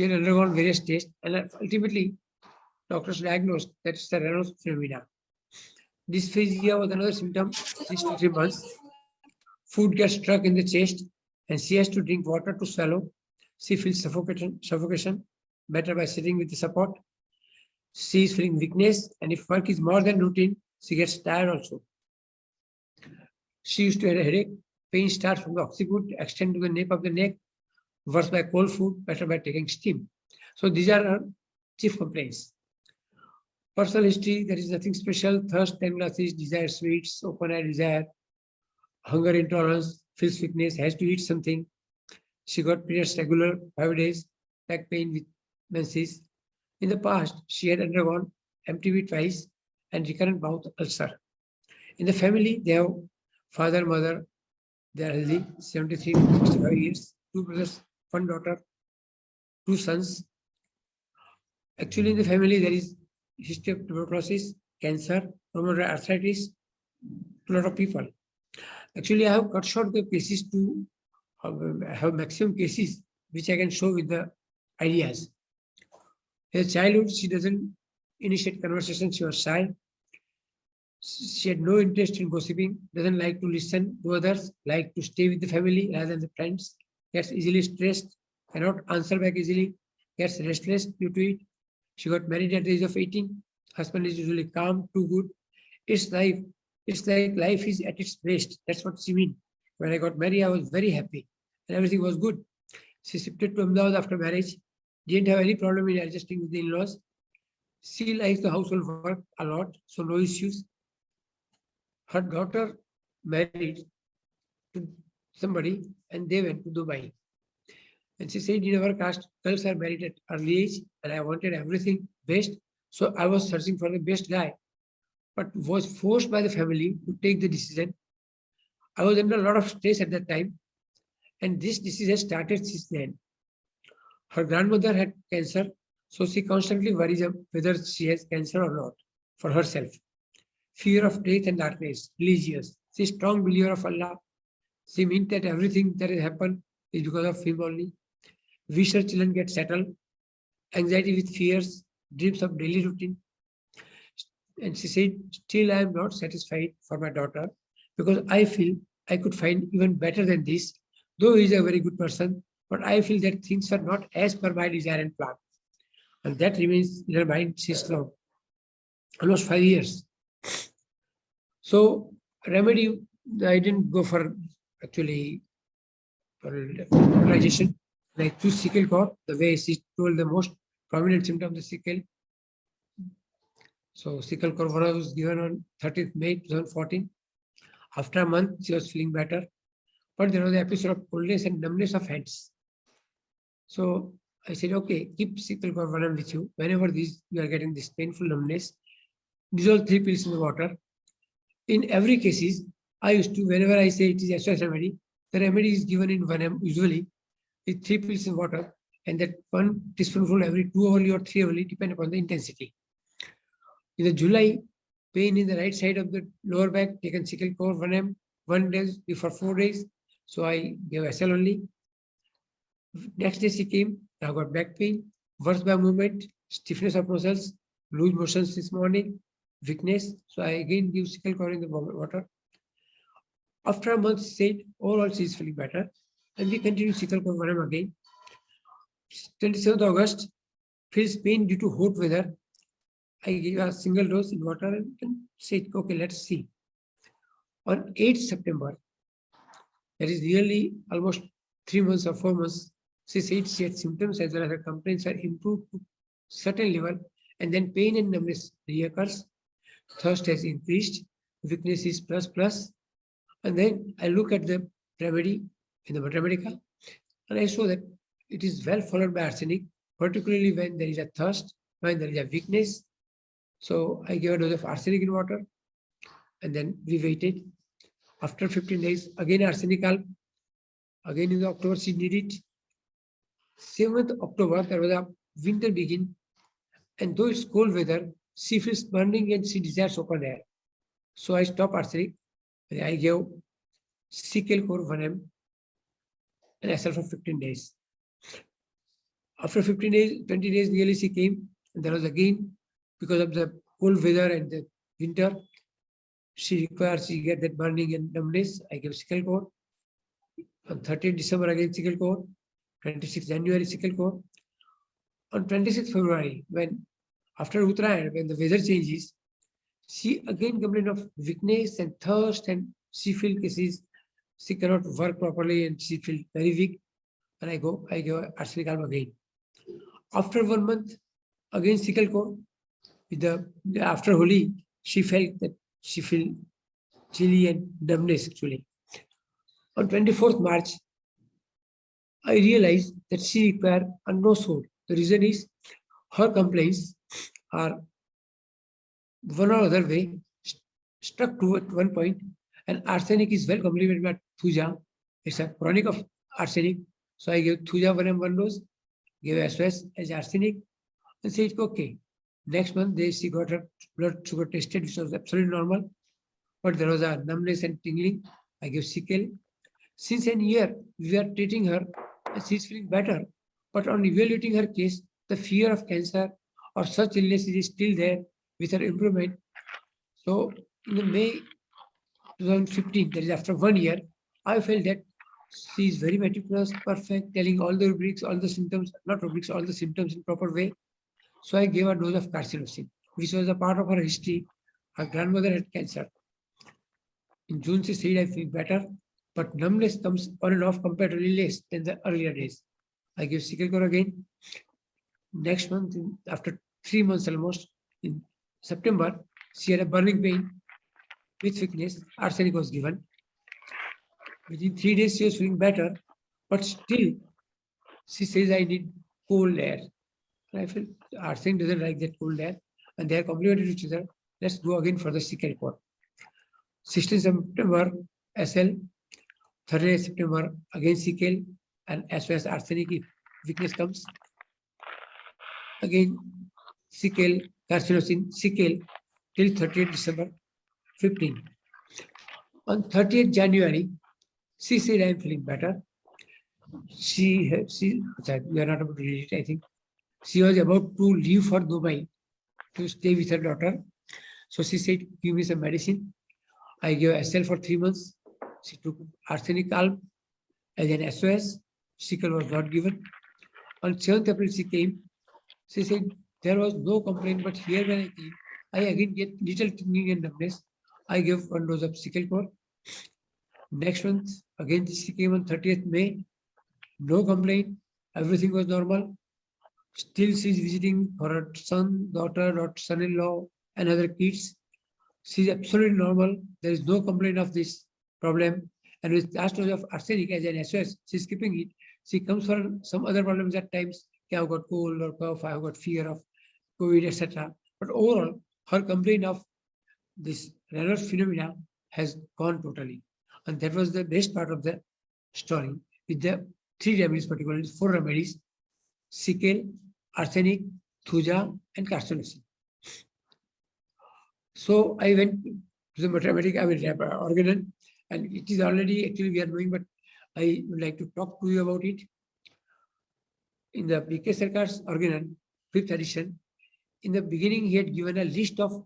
She had undergone various tests and ultimately doctors diagnosed that it's the Raynaud's phenomena. Dysphagia was another symptom, 6 to 3 months. Food gets stuck in the chest and she has to drink water to swallow. She feels suffocation, better by sitting with the support. She is feeling weakness, and if work is more than routine, she gets tired also. She used to have a headache. Pain starts from the occiput, extend to the nape of the neck, worse by cold food, better by taking steam. So these are her chief complaints. Personal history, there is nothing special. Thirst, tendencies, desire sweets, open-eye desire, hunger intolerance, feels weakness, has to eat something. She got periods regular, 5 days, back pain with menses. In the past, she had undergone MTB twice and recurrent mouth ulcer. In the family, they have father, mother, they are healthy, 73, 65 years, 2 brothers, 1 daughter, 2 sons. Actually, in the family, there is history of tuberculosis, cancer, rheumatoid arthritis, to a lot of people. Actually, I have cut short the cases to have maximum cases which I can show with the ideas. In childhood, she doesn't initiate conversation, she was shy. She had no interest in gossiping, doesn't like to listen to others, like to stay with the family rather than the friends, gets easily stressed, cannot answer back easily, gets restless due to it. She got married at the age of 18. Husband is usually calm, too good. It's life. It's like life is at its best. That's what she means. When I got married, I was very happy and everything was good. She shifted to Ahmedabad after marriage. Didn't have any problem in adjusting with the in-laws. She likes the household work a lot, so no issues. Her daughter married to somebody and they went to Dubai. And she said, in our caste, girls are married at early age and I wanted everything best. So I was searching for the best guy, but was forced by the family to take the decision. I was under a lot of stress at that time. And this disease has started since then. Her grandmother had cancer, so she constantly worries whether she has cancer or not for herself. Fear of death and darkness, religious. She is a strong believer of Allah. She means that everything that has happened is because of him only. Wish her children get settled. Anxiety with fears, dreams of daily routine. And she said, still I am not satisfied for my daughter because I feel I could find even better than this. Though he is a very good person, but I feel that things are not as per my desire and plan. And that remains in her mind since long, almost 5 years. So, remedy, I didn't go for actually realization. I choose sickle core, the way she told the most prominent symptom of the sickle. So, sickle core was given on 30th May 2014. After a month, she was feeling better, but there was an episode of coldness and numbness of hands. So I said, okay, keep sickle core venom with you. Whenever you are getting this painful numbness, dissolve 3 pills in the water. In every cases, I used to, whenever I say it is SOS remedy, the remedy is given in venom usually with 3 pills in water, and that 1 teaspoonful every 2 hourly or 3 hourly, depending upon the intensity. In the July, pain in the right side of the lower back, taken sickle core venom 1 day before 4 days. So I gave SL only. Next day she came, I got back pain, worse by movement, stiffness of muscles, loose motions this morning, weakness. So I again give sickle core in the water. After a month, she said, overall she is feeling better. And we continue sickle core venom again. 27th August, feels pain due to hot weather. I gave a single dose in water and said, okay, let's see. On 8th September, that is nearly almost 3 months or 4 months, she said she had symptoms as well as her complaints are improved to certain level, and then pain and numbness reoccurs. Thirst has increased, weakness is plus, and then I look at the remedy in the Mathematica, and I saw that it is well followed by arsenic, particularly when there is a thirst, when there is a weakness. So I gave a dose of arsenic in water, and then we waited. After 15 days, again arsenic help. Again in October, she needed it. 7th October, there was a winter begin, and though it's cold weather, she feels burning and she desires open air. So I stopped arsenic, and I gave sickle core venom and SL for 15 days. After 15 days, 20 days, nearly she came. And there was again, because of the cold weather and the winter, she get that burning and numbness. I gave sickle core. On 13th December, again sickle core. 26th January, sickle core. On 26th February, when after Uttarayan, when the weather changes, she again complained of weakness and thirst, and she feels she cannot work properly and she feels very weak. And I give arsenic alb again. After 1 month, again sickle core. After Holi, she felt that she feel chilly and numbness actually. On 24th March, I realized that she required a no soul. The reason is her complaints are one or other way stuck to at one point, and arsenic is well complemented by Thuja. It's a chronic of arsenic. So I gave Thuja 1 dose, gave SOS as arsenic, and said okay. Next month, she got her blood sugar tested, which was absolutely normal, but there was a numbness and tingling. I gave Sickle. Since a year, we are treating her, and she's feeling better. But on evaluating her case, the fear of cancer or such illness is still there with her improvement. So in the May 2015, that is after 1 year, I felt that she is very meticulous, perfect, telling all the rubrics, all the symptoms, not rubrics, all the symptoms in proper way. So I gave a dose of carcinosin, which was a part of her history. Her grandmother had cancer. In June, she said, I feel better, but numbness comes on and off comparatively less than the earlier days. I gave Sickle again. Next month, after 3 months almost, in September, she had a burning pain with weakness. Arsenic was given. Within 3 days, she was feeling better, but still, she says, I need cold air. And I feel arsenic doesn't like that cold air, and they are complementary to each other. Let's go again for the Sickle report. 16th September, SL. 30th September, again Sickle, and as well as arsenic if weakness comes. Again, Sickle, carcinosin, Sickle, till 30th December 15. On 30th January, she said, I am feeling better. We are not able to read it, I think. She was about to leave for Dubai to stay with her daughter. So she said, give me some medicine. I gave SL for 3 months. She took arsenic alb as an SOS. Sickle was not given. On 7th April, she came. She said, there was no complaint, but here when I came, I again get little tingling and numbness. I gave 1 dose of Sickle core. Next month, again she came on 30th May. No complaint. Everything was normal. Still she is visiting for her son, daughter, son-in-law, and other kids. She is absolutely normal. There is no complaint of this problem. And with last dose of arsenic as an SOS, she is keeping it. She comes for some other problems at times. I have got cold or cough, I have got fear of COVID, etc. But overall, her complaint of this renal phenomena has gone totally. And that was the best part of the story, with the 3 remedies, particularly 4 remedies: Sickle, arsenic, Thuja, and carcinosin. So I went to the organon, and it is already, actually we are knowing, but I would like to talk to you about it. In the B.K. Sarkar's organon, 5th edition, in the beginning he had given a list of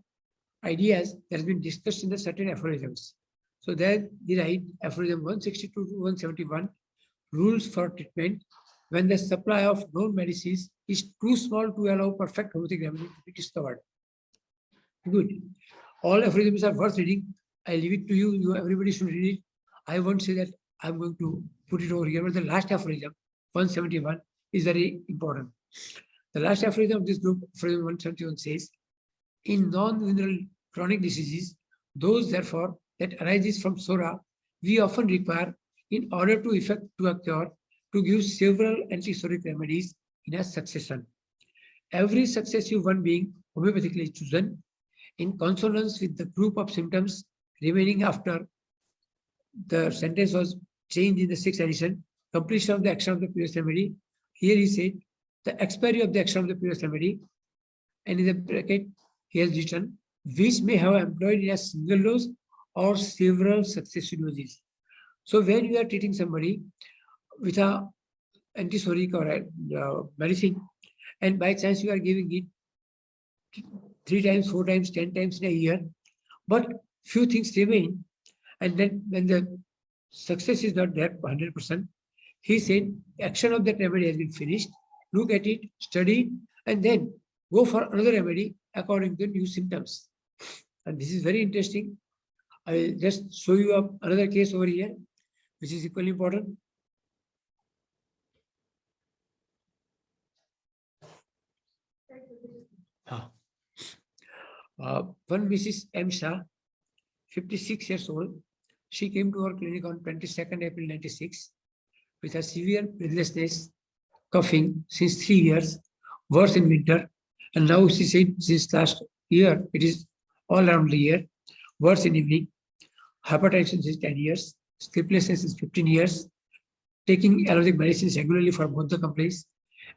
ideas that has been discussed in the certain aphorisms. So there they write aphorism 162 to 171, rules for treatment when the supply of known medicines is too small to allow perfect homeopathic remedy to be discovered. Good. All aphorisms are worth reading. I leave it to you. Everybody should read it. I won't say that I'm going to put it over here, but the last aphorism, 171, is very important. The last aphorism of this group, aphorism 171, says, in non-venereal chronic diseases, those therefore that arises from psora, we often require, in order to effect to a cure, to give several antipsoric remedies in a succession. Every successive one being homeopathically chosen in consonance with the group of symptoms remaining after the sentence was changed in the 6th edition, completion of the action of the previous remedy. Here he said, the expiry of the action of the previous remedy, and in the bracket he has written, which may have employed in a single dose or several successive doses. So when you are treating somebody with a antipsoric or medicine, and by chance you are giving it 3 times, 4 times, 10 times in a year, but few things remain, and then when the success is not there 100%, he said action of that remedy has been finished. Look at it, study it, and then go for another remedy according to the new symptoms. And this is very interesting. I will just show you another case over here, which is equally important. One Mrs. M. Shah, 56 years old, she came to our clinic on 22nd April 96 with a severe breathlessness, coughing since 3 years, worse in winter, and now she said since last year, it is all around the year, worse in evening, hypertension since 10 years, sleeplessness is 15 years, taking allergic medicines regularly for both the complaints,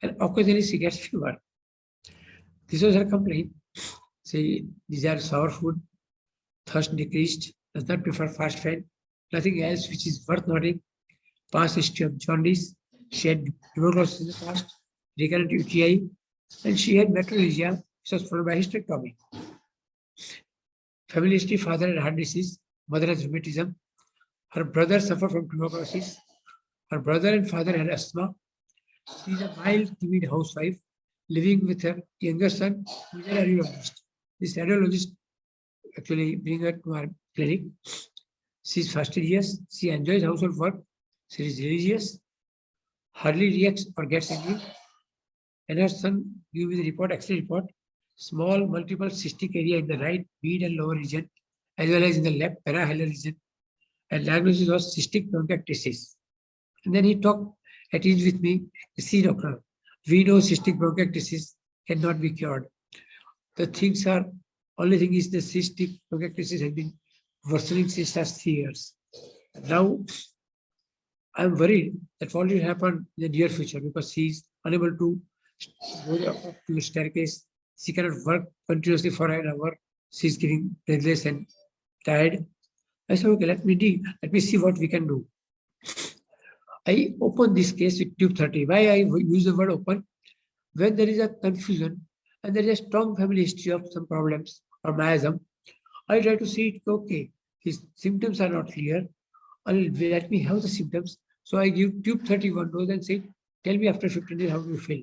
and occasionally she gets fever. This was her complaint. She desires sour food, thirst decreased, does not prefer fast food, nothing else which is worth noting. Past history of jaundice, she had tuberculosis in the past, recurrent UTI, and she had metrorrhagia, which was followed by hysterectomy. Family history: father had heart disease, mother has rheumatism, her brother suffered from tuberculosis, her brother and father had asthma. She is a mild, timid housewife living with her younger son, who is a radiologist. This radiologist actually bring her to our clinic. She is fastidious, she enjoys household work, she is religious, hardly reacts or gets angry, and her son gave me the report, X-ray report, small multiple cystic area in the right mid and lower region, as well as in the left parahilar region, and diagnosis was cystic bronchiectasis. And then he talked at ease with me, see doctor, we know cystic bronchiectasis cannot be cured. The things are, only thing is the cystic bronchiectasis has been worsening since last 3 years. Now, I'm worried that what will happen in the near future because she is unable to go up to the staircase. She cannot work continuously for an hour. She's getting breathless and tired. I said, okay, let me see what we can do. I open this case with tube 30. Why I use the word open? When there is a confusion and there is a strong family history of some problems or miasm, I try to see it, okay, his symptoms are not clear. Let me have the symptoms. So I give tube 31 dose and say, tell me after 15 days how do you feel.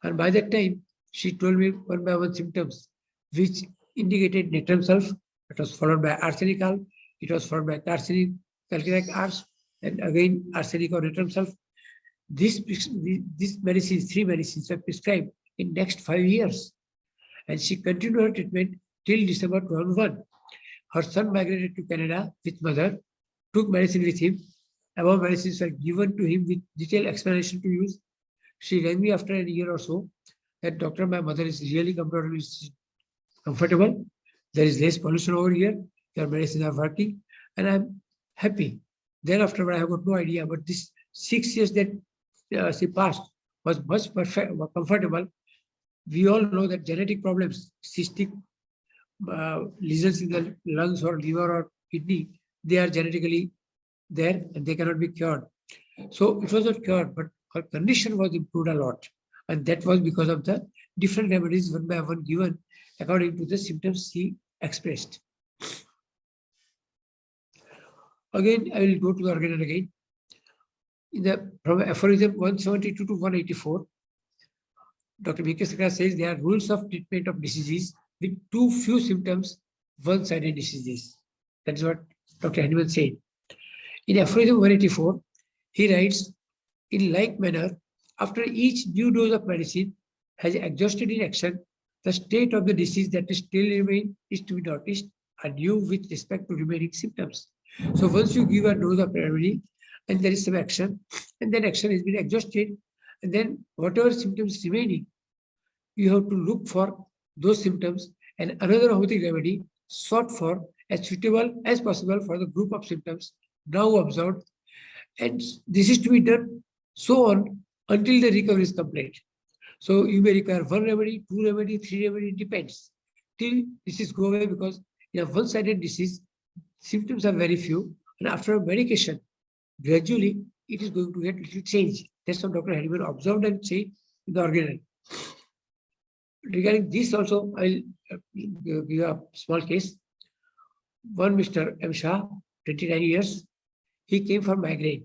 And by that time, she told me one by one symptoms, which indicated natrum sulf. It was followed by arsenical. It was followed by arsenic, calcinic ars, and again arsenic or natrum sulf. This medicines, 3 medicines were prescribed in next 5 years. And she continued her treatment till December 2001. Her son migrated to Canada with mother, took medicine with him. Above medicines were given to him with detailed explanation to use. She rang me after a year or so that doctor, my mother is really comfortable. There is less pollution over here. Your medicines are working and I'm happy. Thereafter, I have got no idea, but this 6 years that she passed was much comfortable. We all know that genetic problems, cystic lesions in the lungs or liver or kidney, they are genetically there and they cannot be cured. So it was not cured, but her condition was improved a lot. And that was because of the different remedies one by one given according to the symptoms she expressed. Again, I will go to the organ and again. From Aphorism 172 to 184, Dr. Bhaska says there are rules of treatment of diseases with too few symptoms, one-sided diseases. That's what Dr. Hahnemann said. In Aphorism 184, he writes, in like manner, after each new dose of medicine has exhausted in action, the state of the disease that still remains is to be noticed anew with respect to remaining symptoms. So once you give a dose of remedy and there is some action, and then action has been exhausted, and then whatever symptoms remaining, you have to look for those symptoms and another homeopathic remedy sought for as suitable as possible for the group of symptoms now observed. And this is to be done so on until the recovery is complete. So you may require 1 remedy, 2 remedy, 3 remedy, it depends. Till disease go away because in a one-sided disease, symptoms are very few. And after medication, gradually it is going to get little change. That's what Dr. Hariman observed and say in the organelle. Regarding this also, I'll give a small case. One Mr. M. Shah, 29 years, he came for migraine.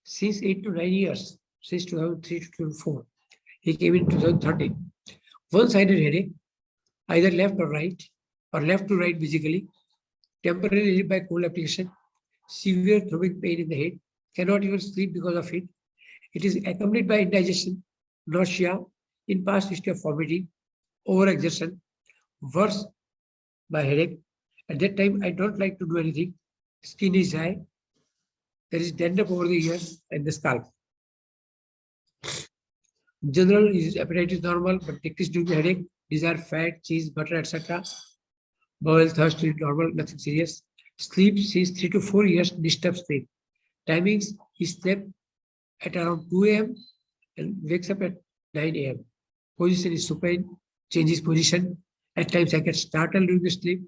Since 8 to 9 years, since 2003 to 2004, he came in 2013. One-sided headache, either left or left to right basically, temporarily relieved by cold application, severe throbbing pain in the head, cannot even sleep because of it. It is accompanied by indigestion, nausea, in past history of vomiting, overexertion, worse by headache. At that time, I don't like to do anything. Skin is dry. There is dandruff over the ears and the scalp. In general, his appetite is normal, but decreased due to headache, desire fat, cheese, butter, etc. Bowel thirst is normal, nothing serious. Sleep since 3 to 4 years, disturbed sleep. Timings, he slept at around 2 a.m. and wakes up at 9 a.m. Position is supine, changes position. At times I get startled during the sleep.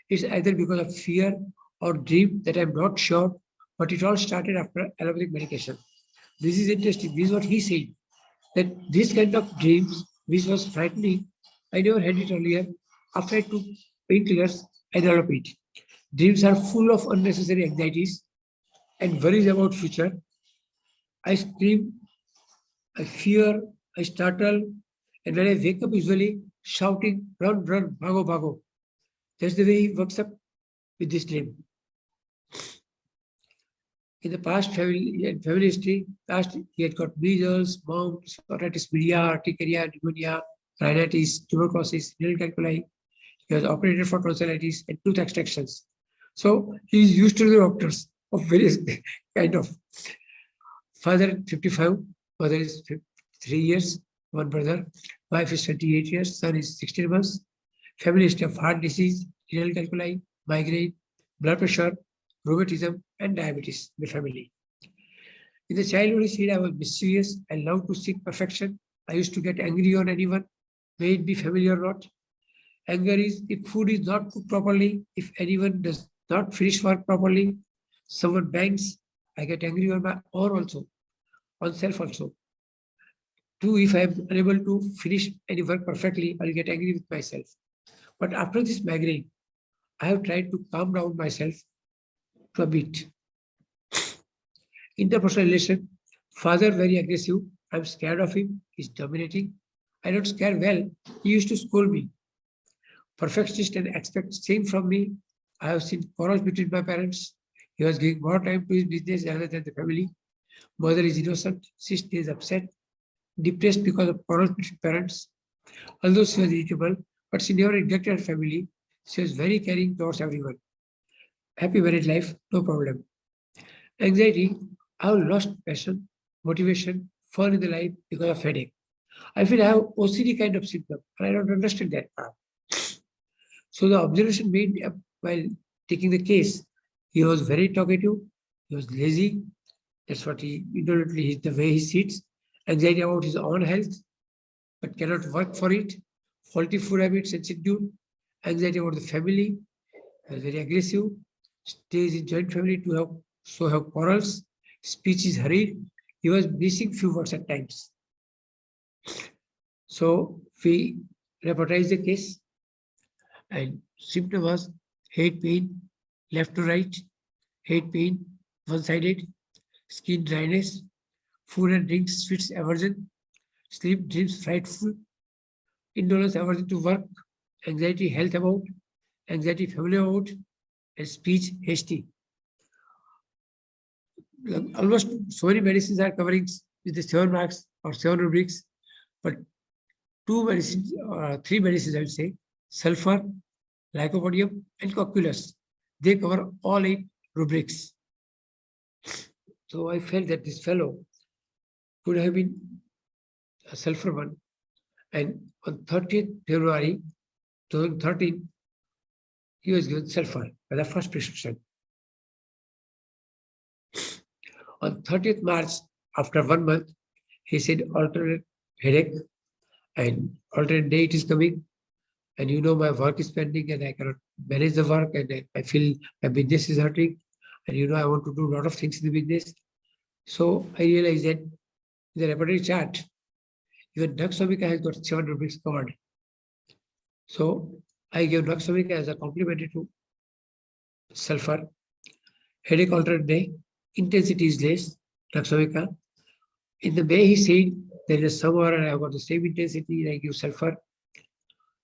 It's either because of fear or dream that I'm not sure, but it all started after allopathic medication. This is interesting. This is what he said, that this kind of dreams, which was frightening, I never had it earlier. After I took painkillers, I developed it. Dreams are full of unnecessary anxieties and worries about future. I scream, I fear, I startle, and when I wake up, usually shouting, run, run, bhago, bhago. That's the way he works up with this dream. In the past family history, he had got measles, mumps, otitis media, urticaria, pneumonia, rhinitis, tuberculosis, renal calculi. He was operated for tonsillitis and tooth extractions. So he is used to the doctors of various kind of. Father 55, mother is 3 years, one brother, wife is 28 years, son is 16 months. Family history of heart disease, renal calculi, migraine, blood pressure, rheumatism, and diabetes in the family. In the childhood, he said, I was mischievous. I loved to seek perfection. I used to get angry on anyone, may it be family or not. Anger is if food is not cooked properly, if anyone does not finish work properly, someone bangs, I get angry on my own also, on self also. Two, if I am unable to finish any work perfectly, I'll get angry with myself. But after this migraine, I have tried to calm down myself to a bit. Interpersonal relation, father very aggressive. I'm scared of him. He's dominating. I don't scare well. He used to scold me. Perfectionist and expect same from me. I have seen quarrels between my parents. He was giving more time to his business rather than the family. Mother is innocent. Sister is upset, depressed because of quarrels between parents. Although she was irritable, but she never neglected her family. She was very caring towards everyone. Happy married life, no problem. Anxiety, I have lost passion, motivation, fun in the life because of headache. I feel I have OCD kind of symptom, and I don't understand that part. So the observation made while taking the case, he was very talkative, he was lazy. That's what he indolently the way he sits, anxiety about his own health, but cannot work for it, faulty food habits and schedule, anxiety about the family, he was very aggressive, stays in joint family to have quarrels, speech is hurried, he was missing few words at times. So we reportized the case, and symptom was head pain, left to right, head pain, one-sided, skin dryness, food and drinks, sweets aversion, sleep, dreams frightful, indolence, aversion to work, anxiety, health about, anxiety, family about, and speech hasty. Almost so many medicines are covering with the 7 marks or 7 rubrics, but 2 medicines, 3 medicines, I would say, sulfur, lycopodium, and cocculus. They cover all 8 rubrics. So I felt that this fellow could have been a sulfur one. And on 30th February 2013, he was given sulfur by the first prescription. On 30th March, after 1 month, he said alternate headache and alternate day it is coming. And you know my work is pending and I cannot manage the work and I feel my business is hurting. And you know I want to do a lot of things in the business. So I realized that in the repertory chart, even Nux vomica has got 7 rubrics covered. So I gave Nux vomica as a complementary to sulfur. Headache alternate day, intensity is less, Nux vomica. In the May, he said there is a summer and I've got the same intensity, I give sulfur.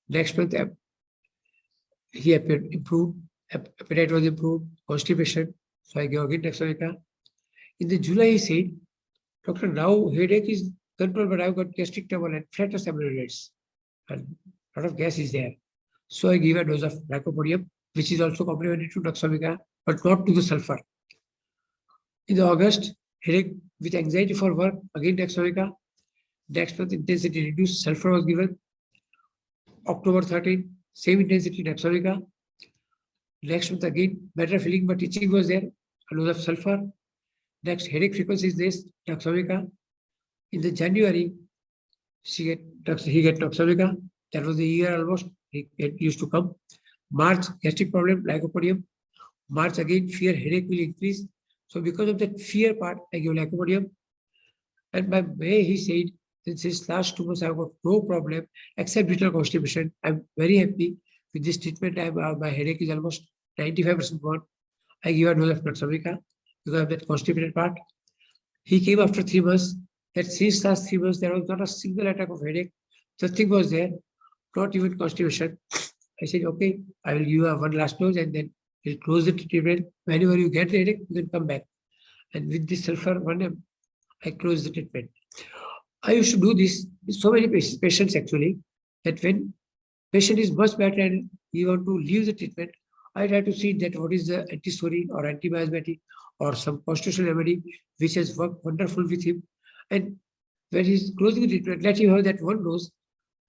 Next month, he appeared improved, appetite was improved, constipation. So I gave again Nux vomica. In the July, he said, Doctor, now headache is controlled, but I've got gastric trouble and flatus amyloids. And a lot of gas is there. So I give a dose of lycopodium, which is also complementary to Nux vomica, but not to the sulfur. In the August, headache with anxiety for work, again Nux vomica. Next month, intensity reduced, sulfur was given. October 13, same intensity, Nux vomica. Next month, again, better feeling, but itching was there, a dose of sulfur. Next, headache frequency is less, Nux vomica. In the January, he get Nux vomica. That was the year almost. It used to come. March, gastric problem, lycopodium. March again, fear, headache will increase. So because of that fear part, I give lycopodium. And by May, he said, since last 2 months, I've got no problem except little constipation. I'm very happy with this treatment. My headache is almost 95% gone. I give a dose of Nux vomica because of that constipated part. He came after 3 months. That since last 3 months, there was not a single attack of headache. Nothing was there, not even constipation. I said, okay, I will give you one last dose and then we'll close the treatment. Whenever you get the headache, you can come back. And with this sulfur 1M, I close the treatment. I used to do this with so many patients actually, that when patient is much better and you want to leave the treatment, I try to see that what is the anti-story or anti-miasmatic or some constitutional remedy which has worked wonderful with him. And when he's closing the treatment, let him have that one dose,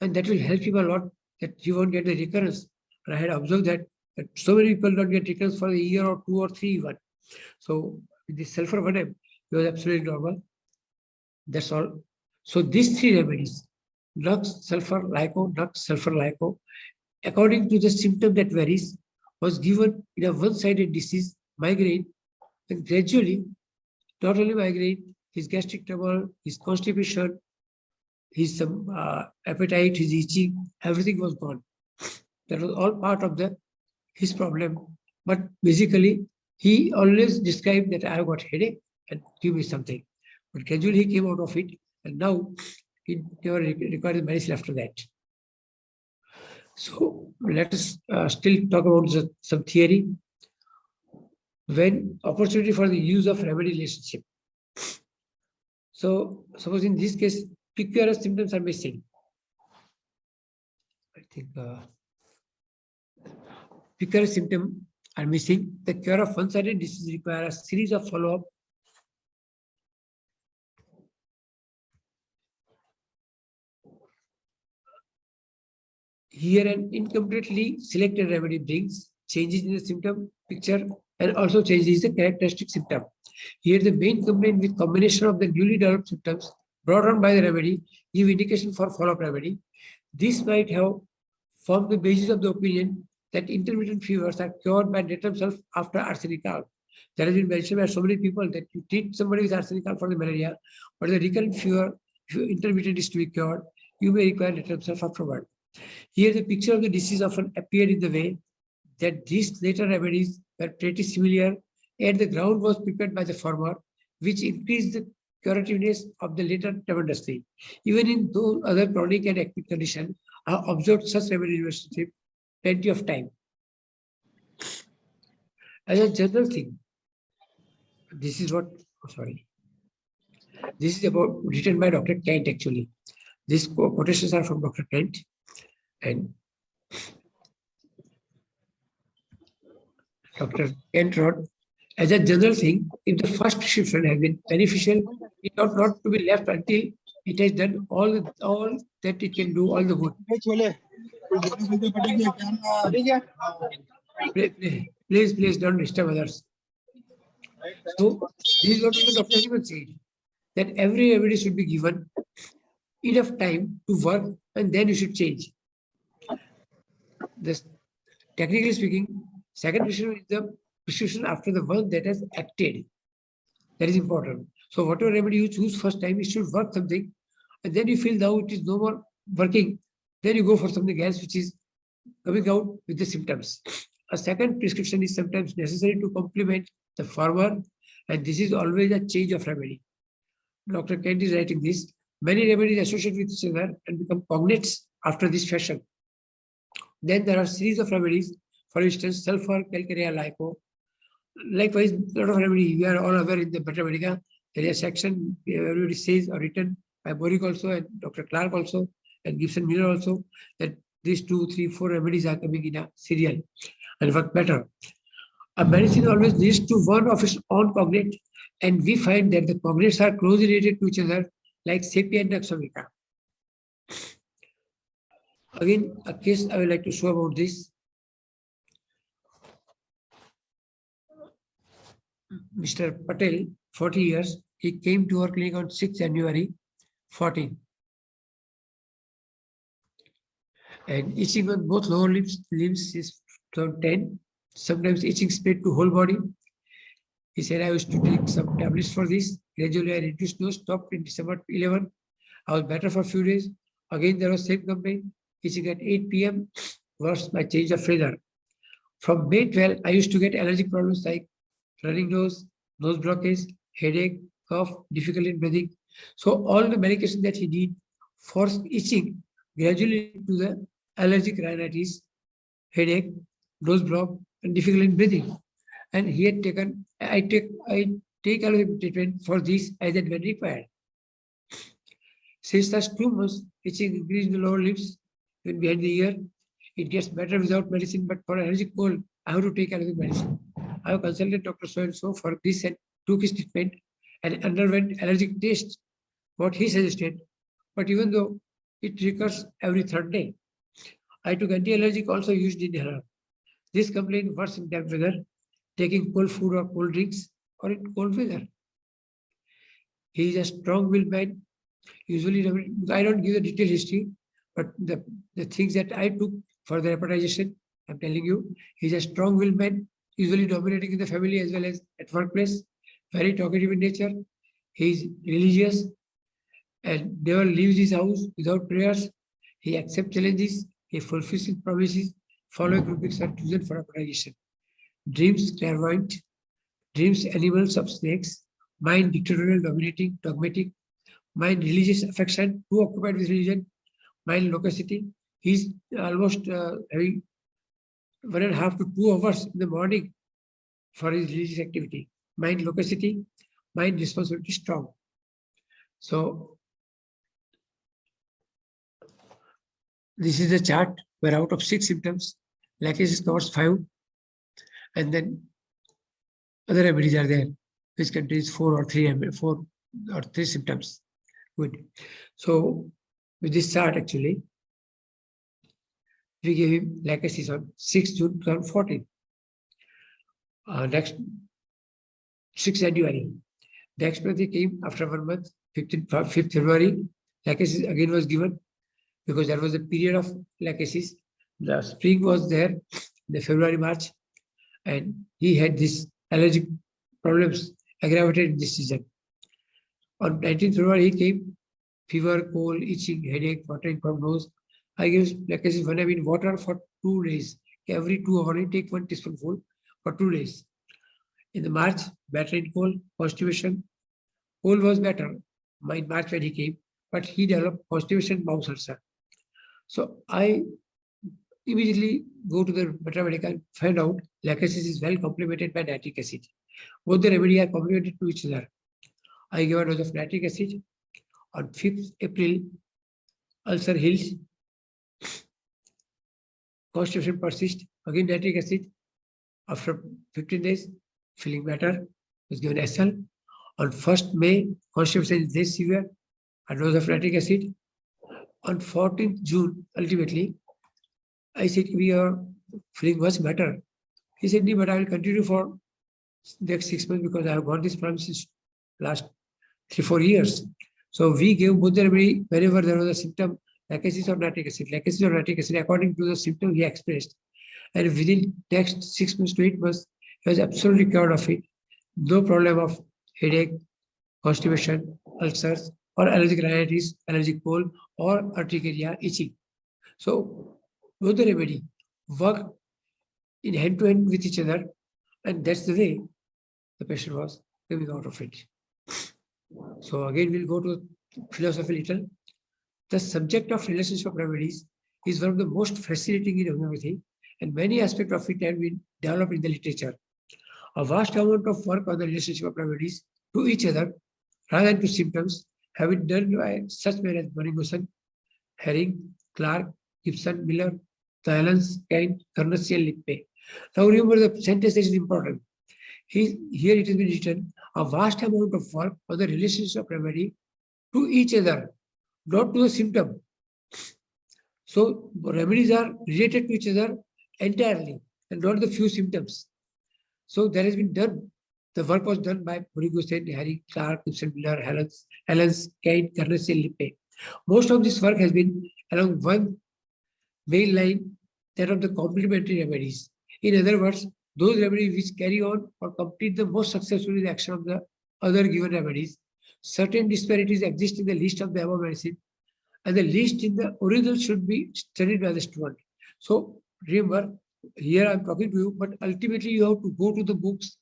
and that will help him a lot, that he won't get the recurrence. And I had observed that so many people don't get recurrence for a year or 2 or 3 even. So with the sulfur 1M, he was absolutely normal. That's all. So these 3 remedies, Nux, sulfur, lyco, Nux, sulfur, lyco, according to the symptom that varies, was given in a one-sided disease, migraine, and gradually, not only migraine, his gastric trouble, his constipation, his appetite, his itching, everything was gone. That was all part of his problem. But basically, he always described that I have got headache and give me something. But gradually he came out of it, and now he never required medicine after that. So let us still talk about some theory. When opportunity for the use of remedy relationship. So suppose in this case, PQRS symptoms are missing. I think PQRS symptoms are missing. The cure of one-sided disease requires a series of follow-up. Here, an incompletely selected remedy brings changes in the symptom picture and also changes the characteristic symptom. Here, the main complaint with combination of the newly developed symptoms brought on by the remedy give indication for follow-up remedy. This might have formed the basis of the opinion that intermittent fevers are cured by nature itself after arsenic alcohol. That has been mentioned by so many people that you treat somebody with arsenic alcohol for the malaria, but the recurrent fever, if intermittent is to be cured, you may require nature itself afterward. Here, the picture of the disease often appeared in the way that these later remedies were pretty similar, and the ground was prepared by the former, which increased the curativeness of the later tremendously. Even in those other chronic and acute conditions, I have observed such remedy relationship plenty of time. As a general thing, this is what, this is about written by Dr. Kent actually. These quotations are from Dr. Kent, and Dr. Kent wrote, as a general thing, if the first prescription has been beneficial, it ought not to be left until it has done all that it can do, all the good. Please don't disturb others. So this is what the Dr. even said, that every remedy should be given enough time to work, and then you should change. This, technically speaking, second prescription is the prescription after the one that has acted. That is important. So whatever remedy you choose first time, it should work something. And then you feel now it is no more working. Then you go for something else which is coming out with the symptoms. A second prescription is sometimes necessary to complement the former, and this is always a change of remedy. Dr. Kent is writing this. Many remedies associate with each other and become cognates after this fashion. Then there are series of remedies, for instance, sulfur, calcarea, lipo. Likewise, a lot of remedy. We are all aware in the Beta Medica, there is a section everybody says or written by Boric also and Dr. Clark also and Gibson Miller also that these 2, 3, 4 remedies are coming in a serial and work better. A medicine always leads to one of its own cognate, and we find that the cognates are closely related to each other, like sepia and naxomica. Again, a case I would like to show about this. Mr. Patel, 40 years, he came to our clinic on 6 January 14. And itching on both lower limbs is from 10. Sometimes itching spread to whole body. He said, I used to take some tablets for this. Gradually, I reduced those, stopped in December 11. I was better for a few days. Again, there was same complaint. Itching at 8 p.m. worse by change of weather. From May 12, I used to get allergic problems like running nose blockage, headache, cough, difficulty in breathing. So all the medication that he did for itching gradually to the allergic rhinitis, headache, nose block, and difficulty in breathing. And he had taken, I take allergic treatment for this as and when required. Since last 2 months, itching increased in the lower lips, even behind the ear. It gets better without medicine, but for allergic cold, I have to take allergic medicine. I have consulted Dr. So-and-so for this and took his treatment and underwent allergic tests, what he suggested. But even though it recurs every third day, I took anti-allergic also used in her. This complaint worse in damp weather, taking cold food or cold drinks, or in cold weather. He is a strong-willed man. Usually, I don't give the detailed history, but the things that I took for the hepatization, I'm telling you, he's a strong-willed man, usually dominating in the family as well as at workplace, very talkative in nature. He's religious and never leaves his house without prayers. He accepts challenges, he fulfills his promises, following rubrics are chosen for hepatization. Dreams clairvoyant, dreams animals of snakes, mind dictatorial, dominating, dogmatic, mind religious affection, too occupied with religion, mind loquacity. He's almost having 1.5 to 2 hours in the morning for his religious activity. Mind loquacity, mind responsibility strong. So this is the chart where out of 6 symptoms, lachesis covers 5, and then other remedies are there, which contains 4 or 3 symptoms. Good. So with this chart, actually, we gave him lachesis on 6 June 2014. Next 6 January. The expiry came after 1 month, 5th February. Lachesis again was given because there was a period of lachesis. The spring was there, the February, March, and he had these allergic problems aggravated in this season. On 19th February, he came, fever, cold, itching, headache, watering from nose. I gave lachesis when I'm in water for 2 days. Every 2 hours, I take 1 teaspoonful for 2 days. In the March, better in cold, constipation. Cold was better in March when he came, but he developed constipation, mouth ulcer. So I immediately go to the Beta Medica and find out lachesis is well complemented by nitric acid. Both the remedies are complemented to each other. I gave a dose of nitric acid. On 5th April, ulcer heals. Constipation persists. Again, nitric acid. After 15 days, feeling better, was given SL. On 1st May, constipation is less severe. A dose of nitric acid. On 14th June, ultimately, I said, we are feeling much better. He said, no, but I will continue for next 6 months because I have got this problem since last 3-4 years. So we gave both the remedy whenever there was a symptom, lachesis or nitric acid, according to the symptom he expressed. And within next 6 months to 8 months, he was absolutely cured of it. No problem of headache, constipation, ulcers, or allergic rhinitis, allergic cold, or urticaria, itching. So both the remedy work in hand to hand with each other, and that's the way the patient was coming out of it. So again, we'll go to philosophy little. The subject of relationship of remedies is one of the most fascinating in homeopathy, and many aspects of it have been developed in the literature. A vast amount of work on the relationship of remedies to each other rather than to symptoms have been done by such men as Bonington, Herring, Clark, Gibson, Miller, Thylens, Kane, Carnacci, and Lippe. Now remember the sentence that is important. Here it has been written, a vast amount of work on the relationship of remedy to each other, not to the symptom. So remedies are related to each other entirely and not the few symptoms. So that has been done. The work was done by Bonington, Harry, Clark, Gibson, Miller, Helens, Kane, Carnacci, and Lippe. Most of this work has been along one main line, that of the complementary remedies. In other words, those remedies which carry on or complete the most successfully the action of the other given remedies. Certain disparities exist in the list of the above medicine, and the list in the original should be studied by the student. So remember, here I'm talking to you, but ultimately you have to go to the books,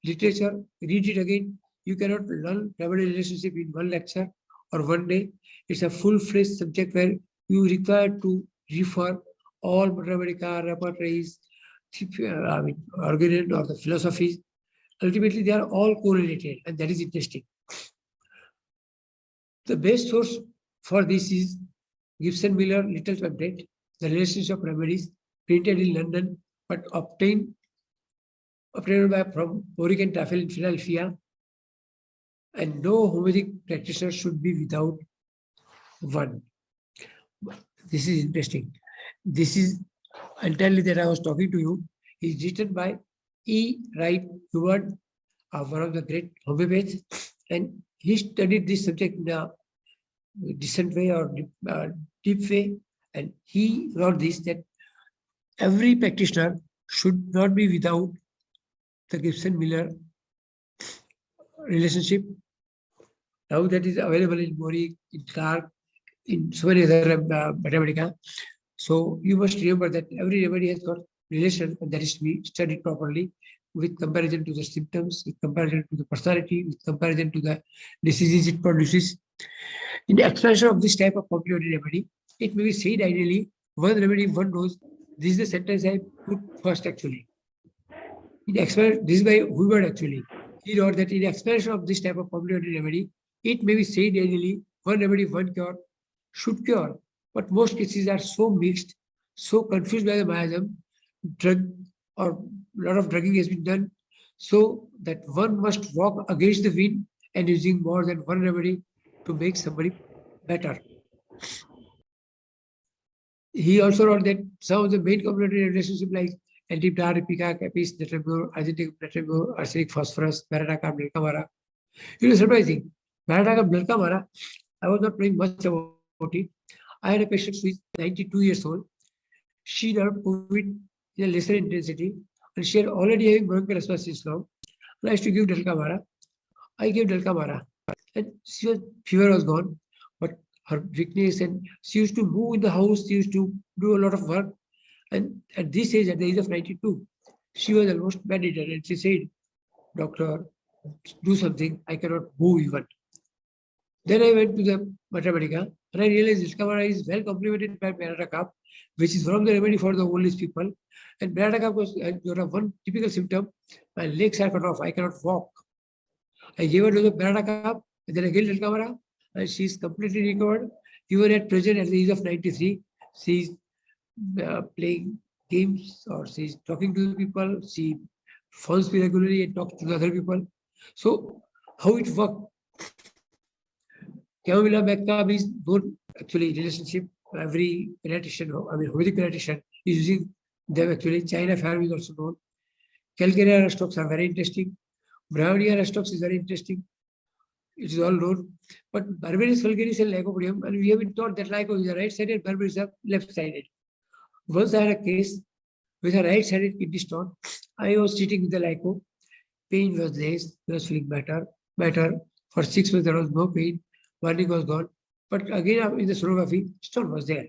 literature, read it again. You cannot learn remedy relationship in one lecture or one day. It's a full-fledged subject where you require to refer all mathematical repertories, argument or the philosophies. Ultimately, they are all correlated, and that is interesting. The best source for this is Gibson Miller Little Pamphlet, The Relationship of Remedies, printed in London, but obtained from Boric and Tafel in Philadelphia. And no homeopathic practitioner should be without one. This is interesting. This is entirely that I was talking to you. Is written by E. Wright Hubbard, one of the great homeopaths, and he studied this subject in a decent way or deep way, and he wrote this, that every practitioner should not be without the Gibson-Miller relationship. Now that is available in Boric, in Clark, in so many other mathematica. So you must remember that every remedy has got relation, and that is to be studied properly with comparison to the symptoms, with comparison to the personality, with comparison to the diseases it produces. In the explanation of this type of complementary remedy, it may be said ideally, one remedy, one dose. This is the sentence I put first actually. This is by Hubbard actually. He wrote that in explanation of this type of complementary remedy, it may be said ideally, one remedy, one cure should cure. But most cases are so mixed, so confused by the miasm, drug or a lot of drugging has been done, so that one must walk against the wind and using more than one remedy to make somebody better. He also wrote that some of the main complementary relationships like antiptar, pica, capis, netramur, azotic netramur, arsenic phosphorus, marataka, melkamara. It was surprising. Marataka, melkamara, I was not knowing much about it. I had a patient who is 92 years old. She developed COVID in a lesser intensity, and she had already having bronchial asthma since long. And I used to give Delcamara. I gave Delcamara, and fever was gone, but her weakness, and she used to move in the house. She used to do a lot of work, and at this age, at the age of 92, she was almost bedridden, and she said, "Doctor, do something. I cannot move even." Then I went to the Mathematica, and I realized Delcamara is well complemented by Marataka, which is one of the remedy for the old age people. And Marataka was one typical symptom: my legs are cut off, I cannot walk. I gave her to the Marataka, and then I gave Delcamara, and she is completely recovered. Even at present, at the age of 93, she is playing games, or she is talking to the people. She phones me regularly and talks to the other people. So how it works? Chamomilla Becca is good actually relationship. Every pediatrician, I mean, homeopathic pediatrician is using them actually. China farm is also known. Calcarea stocks are very interesting. Brahmania stocks is very interesting. It is all known. But Barbaris vulgaris and Lycopodium, and we have been taught that Lyco is a right-sided, Barbaris are left-sided. Once I had a case with a right-sided kidney stone. I was sitting with the Lyco. Pain was less. He was feeling better. For 6 months, there was no pain. Burning was gone. But again, in the sonography, stone was there.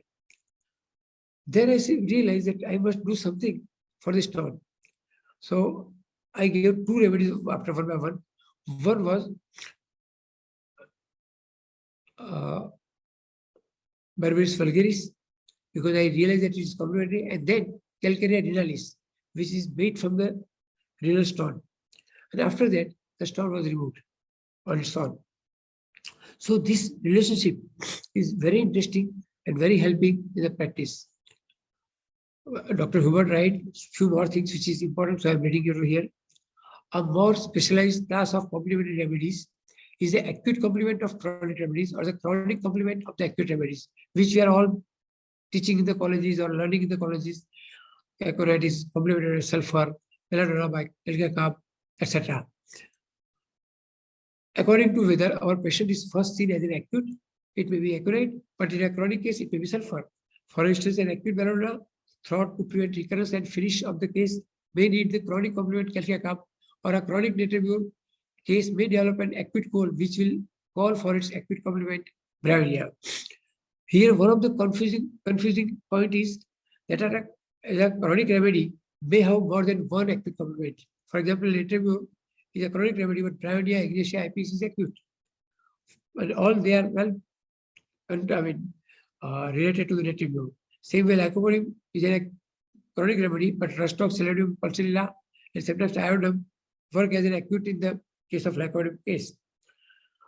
Then I realized that I must do something for the stone. So I gave 2 remedies after 1 by 1. One was Barbaris vulgaris, because I realized that it is complementary, and then Calcarea renalis, which is made from the renal stone. And after that, the stone was removed on its own. So this relationship is very interesting and very helping in the practice. Dr. Hubert writes few more things which is important, so I'm reading it over here. A more specialized class of complementary remedies is the acute complement of chronic remedies, or the chronic complement of the acute remedies, which we are all teaching in the colleges or learning in the colleges. Aconitis, complementary sulfur, belladonna, calcium, etc. According to whether our patient is first seen as an acute, it may be aconite, but in a chronic case, it may be sulfur. For instance, an acute belladonna thought to prevent recurrence and finish of the case may need the chronic complement calcium, or a chronic natriuretic case may develop an acute cold, which will call for its acute complement bravia. Here, one of the confusing point is that a chronic remedy may have more than one acute complement. For example, natriuretic is a chronic remedy, but bravia, agnesia, IPS is acute. And all they are well, related to the natriuretic. Same way, lycopodium is a chronic remedy, but rustox, selenium, pulsarilla, and sometimes iodum work as an acute in the case of lycopodium case.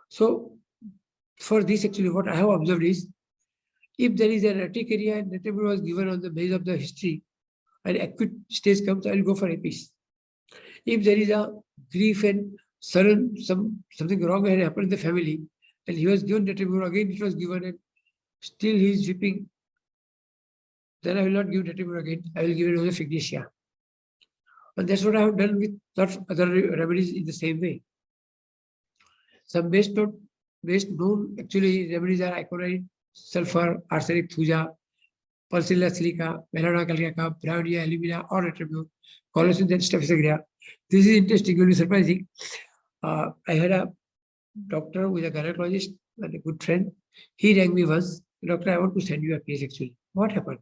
So, for this, actually, what I have observed is, if there is an urticaria and natriuretic was given on the basis of the history, and acute stage comes, I will go for APs. If there is a grief and sudden something wrong had happened in the family, and he was given natriuretic, again it was given, and still he is weeping, then I will not give natriuretic again. I will give it as a Fignesia. And that's what I have done with lots of other remedies in the same way. Some best known actually remedies are aconite, sulfur, arsenic, thuja, pulsarilla silica, belladonna calcium, bravia, alumina, or natriuretic, colocin, and staphylococcus. This is interesting, it will be surprising. I had a doctor who is a gynecologist and a good friend. He rang me once, doctor, I want to send you a case actually. What happened?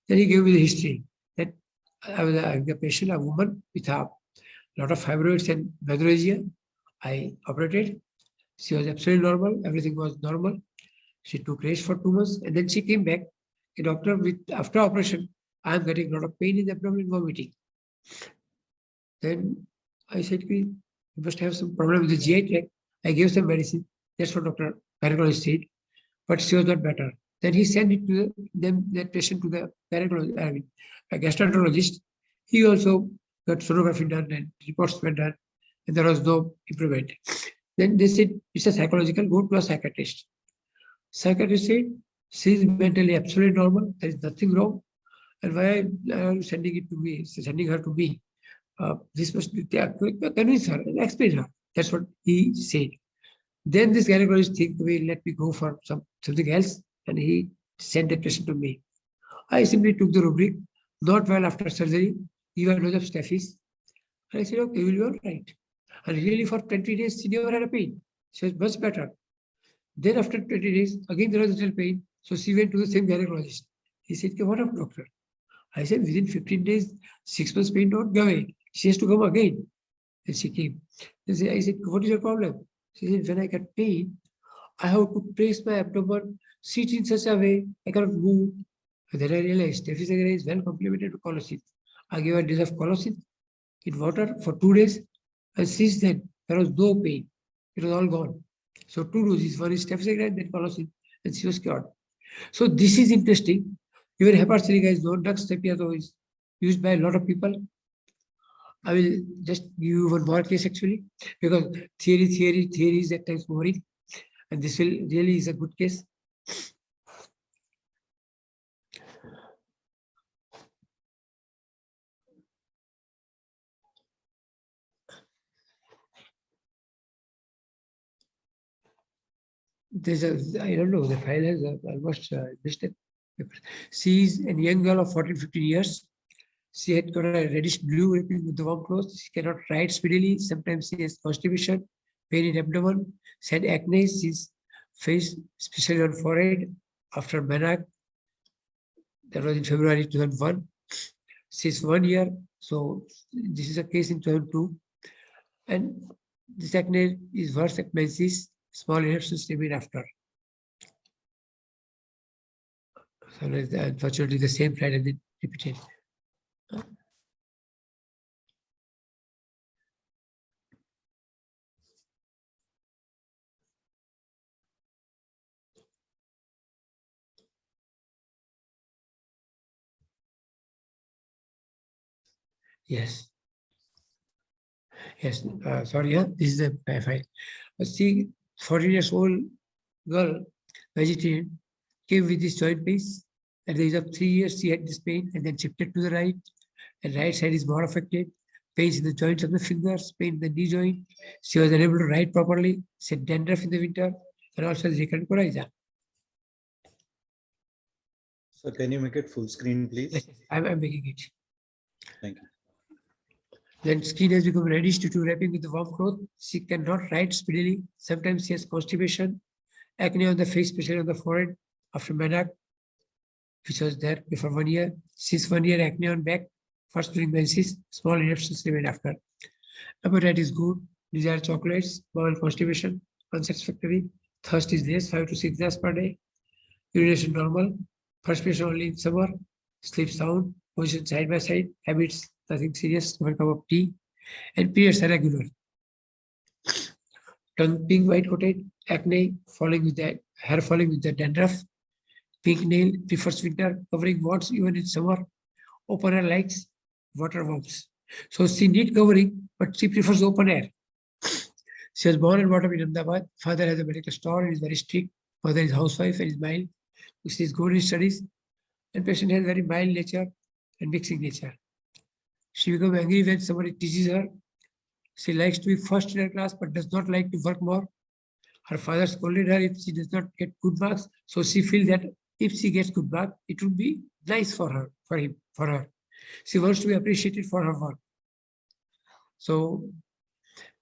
Then he gave me the history that I was a patient, a woman with a lot of fibroids and menorrhagia. I operated. She was absolutely normal. Everything was normal. She took rest for 2 months, and then she came back. A doctor, after operation, I am getting a lot of pain in the abdomen, vomiting. Then I said, you must have some problem with the GI tract. I gave some medicine. That's what Dr. Gynecologist said. But she was not better. Then he sent it to that patient to the a gastroenterologist. He also got sonography done and reports were done, and there was no improvement. Then they said, it's a psychological, go to a psychiatrist. Psychiatrist said, she is mentally absolutely normal, there is nothing wrong. And why are you sending her to me? This must be convince her and explain her. That's what he said. Then this gynecologist think, let me go for something else, and he sent the patient to me. I simply took the rubric, not well after surgery, even dose of Staphy's. And I said, okay, you will be all right. And really for 20 days, she never had a pain. She was much better. Then after 20 days, again there was a little pain. So she went to the same gynecologist. He said, what up, doctor? I said, within 15 days, 6 months pain don't go away. She has to come again. And she came. Then I said, what is your problem? She said, when I get pain, I have to press my abdomen, sit in such a way, I cannot move. And then I realized Staphylococcus is well complemented to colocin. I gave a dose of colocin in water for 2 days. And since then, there was no pain. It was all gone. So 2 doses, one is Staphylococcus, then colocin, and she was cured. So this is interesting. Even hepatic silica is known. Dux tapiato is used by a lot of people. I will just give you one more case actually, because theory is at times boring, and this will really is a good case. There's I don't know, the file has almost missed it. She is a young girl of 14, 15 years. She had got a reddish blue wrapping with the warm clothes. She cannot write speedily. Sometimes she has constipation, pain in abdomen, said acne since face, especially on forehead, after Manak, that was in February 2001, since 1 year. So this is a case in 2002. And this acne is worse at menses, small eruptions remain after. So unfortunately, the same slide has been repeated. Yes. Yes. Sorry, yeah, this is the file. See, 14 years old girl, vegetarian, came with this joint pains. At the age of 3 years, she had this pain and then shifted to the right. And right side is more affected. Pains in the joints of the fingers, pain in the knee joint. She was unable to write properly. She had dandruff in the winter and also recurrent coryza. So can you make it full screen, please? Yes, I'm making it. Thank you. Then skin has become reddish due to wrapping with the warm cloth. She cannot write speedily. Sometimes she has constipation, acne on the face, especially on the forehead after Manak, which was there before 1 year. Since 1 year, acne on back, first during menses, small eruptions remain after. Appetite is good, desire chocolates, bowel constipation, unsatisfactory, thirst is less, 5 to 6 glasses per day, urination normal, perspiration only in summer, sleep sound, position side by side, habits, nothing serious, 1 cup of tea, and periods are regular. Tongue pink white coated, acne, falling with the hair falling with the dandruff, pink nail, prefers winter, covering warts even in summer, open air likes, water worms. So she need covering, but she prefers open air. She was born and brought up in Ahmedabad. Father has a medical store and is very strict. Mother is housewife and is mild. She is good in studies. And patient has very mild nature and mixing nature. She becomes angry when somebody teases her. She likes to be first in her class but does not like to work more. Her father scolded her if she does not get good marks. So she feels that if she gets good marks, it would be nice for her, for him, for her. She wants to be appreciated for her work. So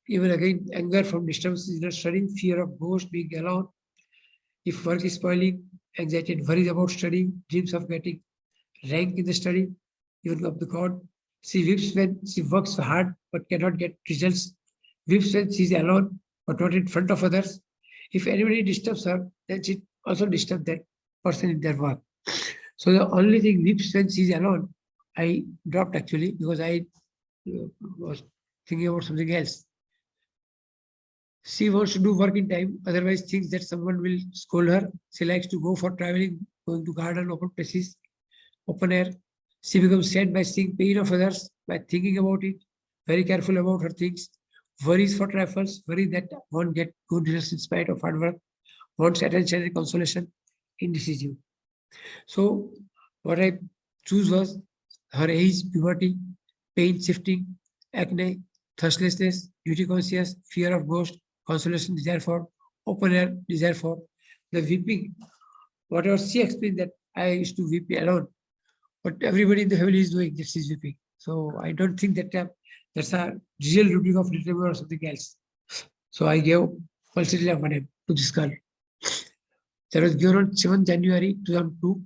even again, anger from disturbances in her studying, fear of ghosts, being alone. If work is spoiling, anxiety and worries about studying, dreams of getting rank in the study, even of the God. She weeps when she works hard but cannot get results. Weeps when she is alone but not in front of others. If anybody disturbs her, then she also disturbs that person in their work. So the only thing weeps when she is alone, I dropped actually because I was thinking about something else. She wants to do work in time, otherwise thinks that someone will scold her. She likes to go for traveling, going to garden, open places, open air. She becomes sad by seeing pain of others, by thinking about it, very careful about her things, worries for trifles, worry that won't get good results in spite of hard work, wants attention and consolation, indecisive. So what I choose was her age, puberty, pain shifting, acne, thirstlessness, duty conscious, fear of ghost, consolation, desire for, open air, desire for, the weeping. Whatever she explained that I used to weep alone, but everybody in the family is doing this is weeping. So I don't think that that's a real rubric of literature or something else. So I gave pulsatile of name to this girl. That was given on 7th January 2002.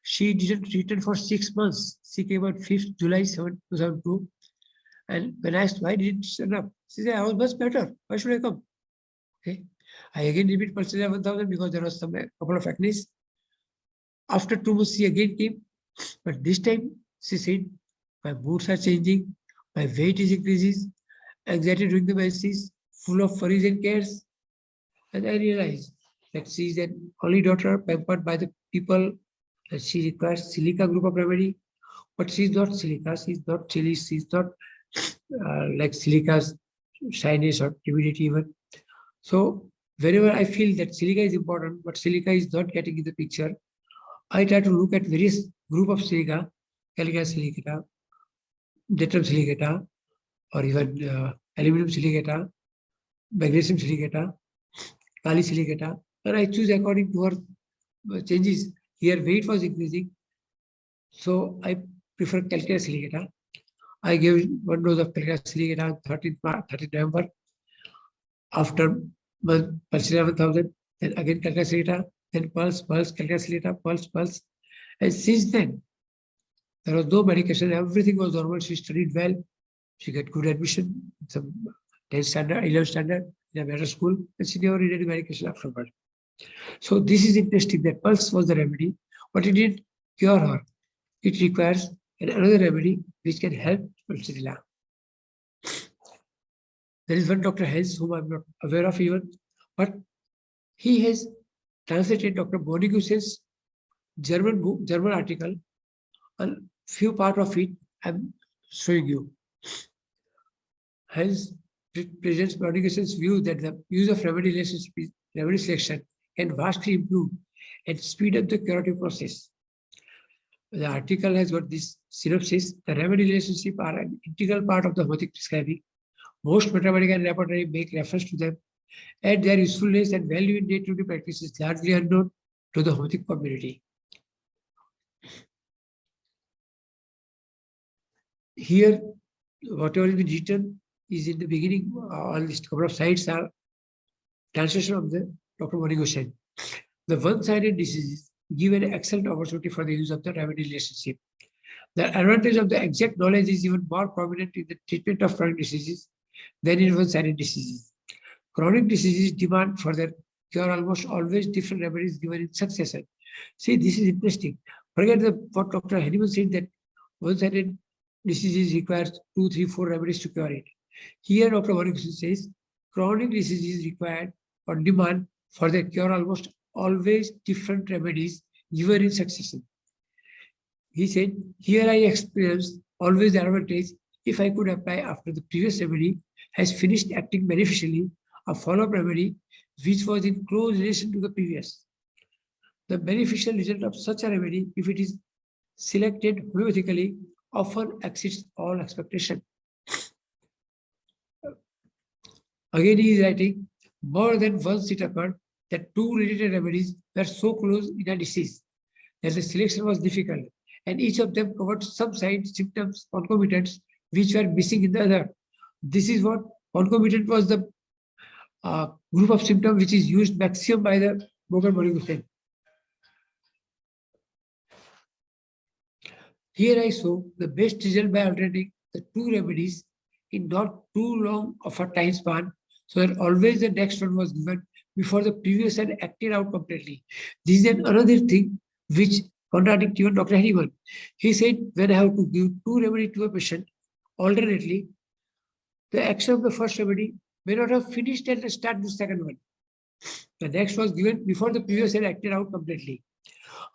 She didn't return for 6 months. She came on 5th July 7, 2002. And when I asked why didn't she turn up, she said, I was much better. Why should I come? Okay. I again repeat pulsatile 1000 because there was some couple of acne. After 2 months, she again came. But this time, she said, my moods are changing, my weight is increasing, anxiety during the menses, full of worries and cares. And I realized that she is an only daughter pampered by the people, and she requires silica group of remedy. But she is not silica, she is not chili, she is not like silica's shyness or timidity even. So wherever I feel that silica is important, but silica is not getting in the picture, I try to look at various group of silica, calcium silicata, deuterium silicata, or even aluminum silicata, magnesium silicata, kali silicata, and I choose according to her changes. Here weight was increasing, so I prefer calcium silicata. I gave 1 dose of calcium silicata on 13th November. After pulsatile 1000, then again calculator, then pulse, calculator, pulse. And since then, there was no medication, everything was normal. She studied well, she got good admission, some 10 standard, 11 standard in a better school, and she never needed medication afterward. So this is interesting that pulse was the remedy, but it didn't cure her. It requires another remedy which can help pulsatilla. There is one Dr. Hens whom I'm not aware of even, but he has translated Dr. Boniguse's German book, German article. A few part of it I'm showing you. Hence, presents Boniguse's view that the use of remedy selection can vastly improve and speed up the curative process. The article has got this synopsis. The remedy relationship are an integral part of the homeopathic prescribing. Most mathematical and laboratory make reference to them, and their usefulness and value in day-to-day practice is largely unknown to the homeopathic community. Here, whatever is been written is in the beginning. All these couple of sites are translation of the Dr. Bonigushen. The one-sided diseases give an excellent opportunity for the use of the remedy relationship. The advantage of the exact knowledge is even more prominent in the treatment of chronic diseases than in one-sided diseases. Chronic diseases demand for their cure almost always different remedies given in succession. See, this is interesting. Forget what Dr. Henneman said that one-sided diseases requires 2, 3, 4 remedies to cure it. Here, Dr. Bonigusen says chronic diseases require or demand for their cure almost always different remedies given in succession. He said, here I experienced always the advantage if I could apply after the previous remedy has finished acting beneficially a follow-up remedy which was in close relation to the previous. The beneficial result of such a remedy, if it is selected homeopathically, often exceeds all expectation. Again, he is writing, more than once it occurred that two related remedies were so close in a disease that the selection was difficult, and each of them covered some signs, symptoms, concomitants, which were missing in the other. This is what concomitant was the group of symptoms which is used maximum by the Bogan Bonigusen. Here I saw the best result by alternating the two remedies in not too long of a time span, so that always the next one was given before the previous had acted out completely. This is another thing which contradicts even Dr. Henneman. He said, when I have to give two remedies to a patient alternately, the action of the first remedy may not have finished and start the second one. The next was given before the previous had acted out completely.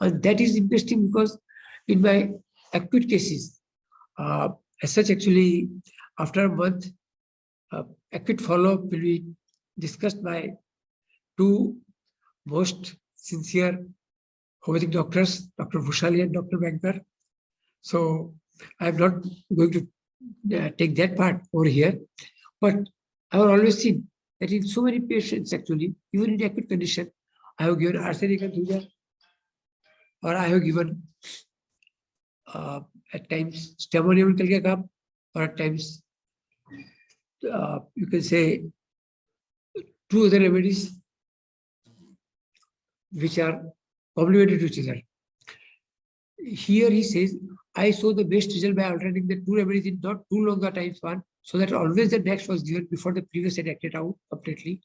And that is interesting because in my acute cases, as such, actually, after a month, acute follow-up will be discussed by two most sincere homeopathic doctors, Dr. Bhushali and Dr. Banker. So I'm not going to take that part over here, but I have always seen that in so many patients, actually, even in acute condition, I have given arsenic and thuja, or I have given at times stamonium kalkakam, or at times you can say two other remedies which are complementary to each other. Here he says, I saw the best result by alternating the two remedies in not too long a time span, so that always the next was given before the previous had acted out completely.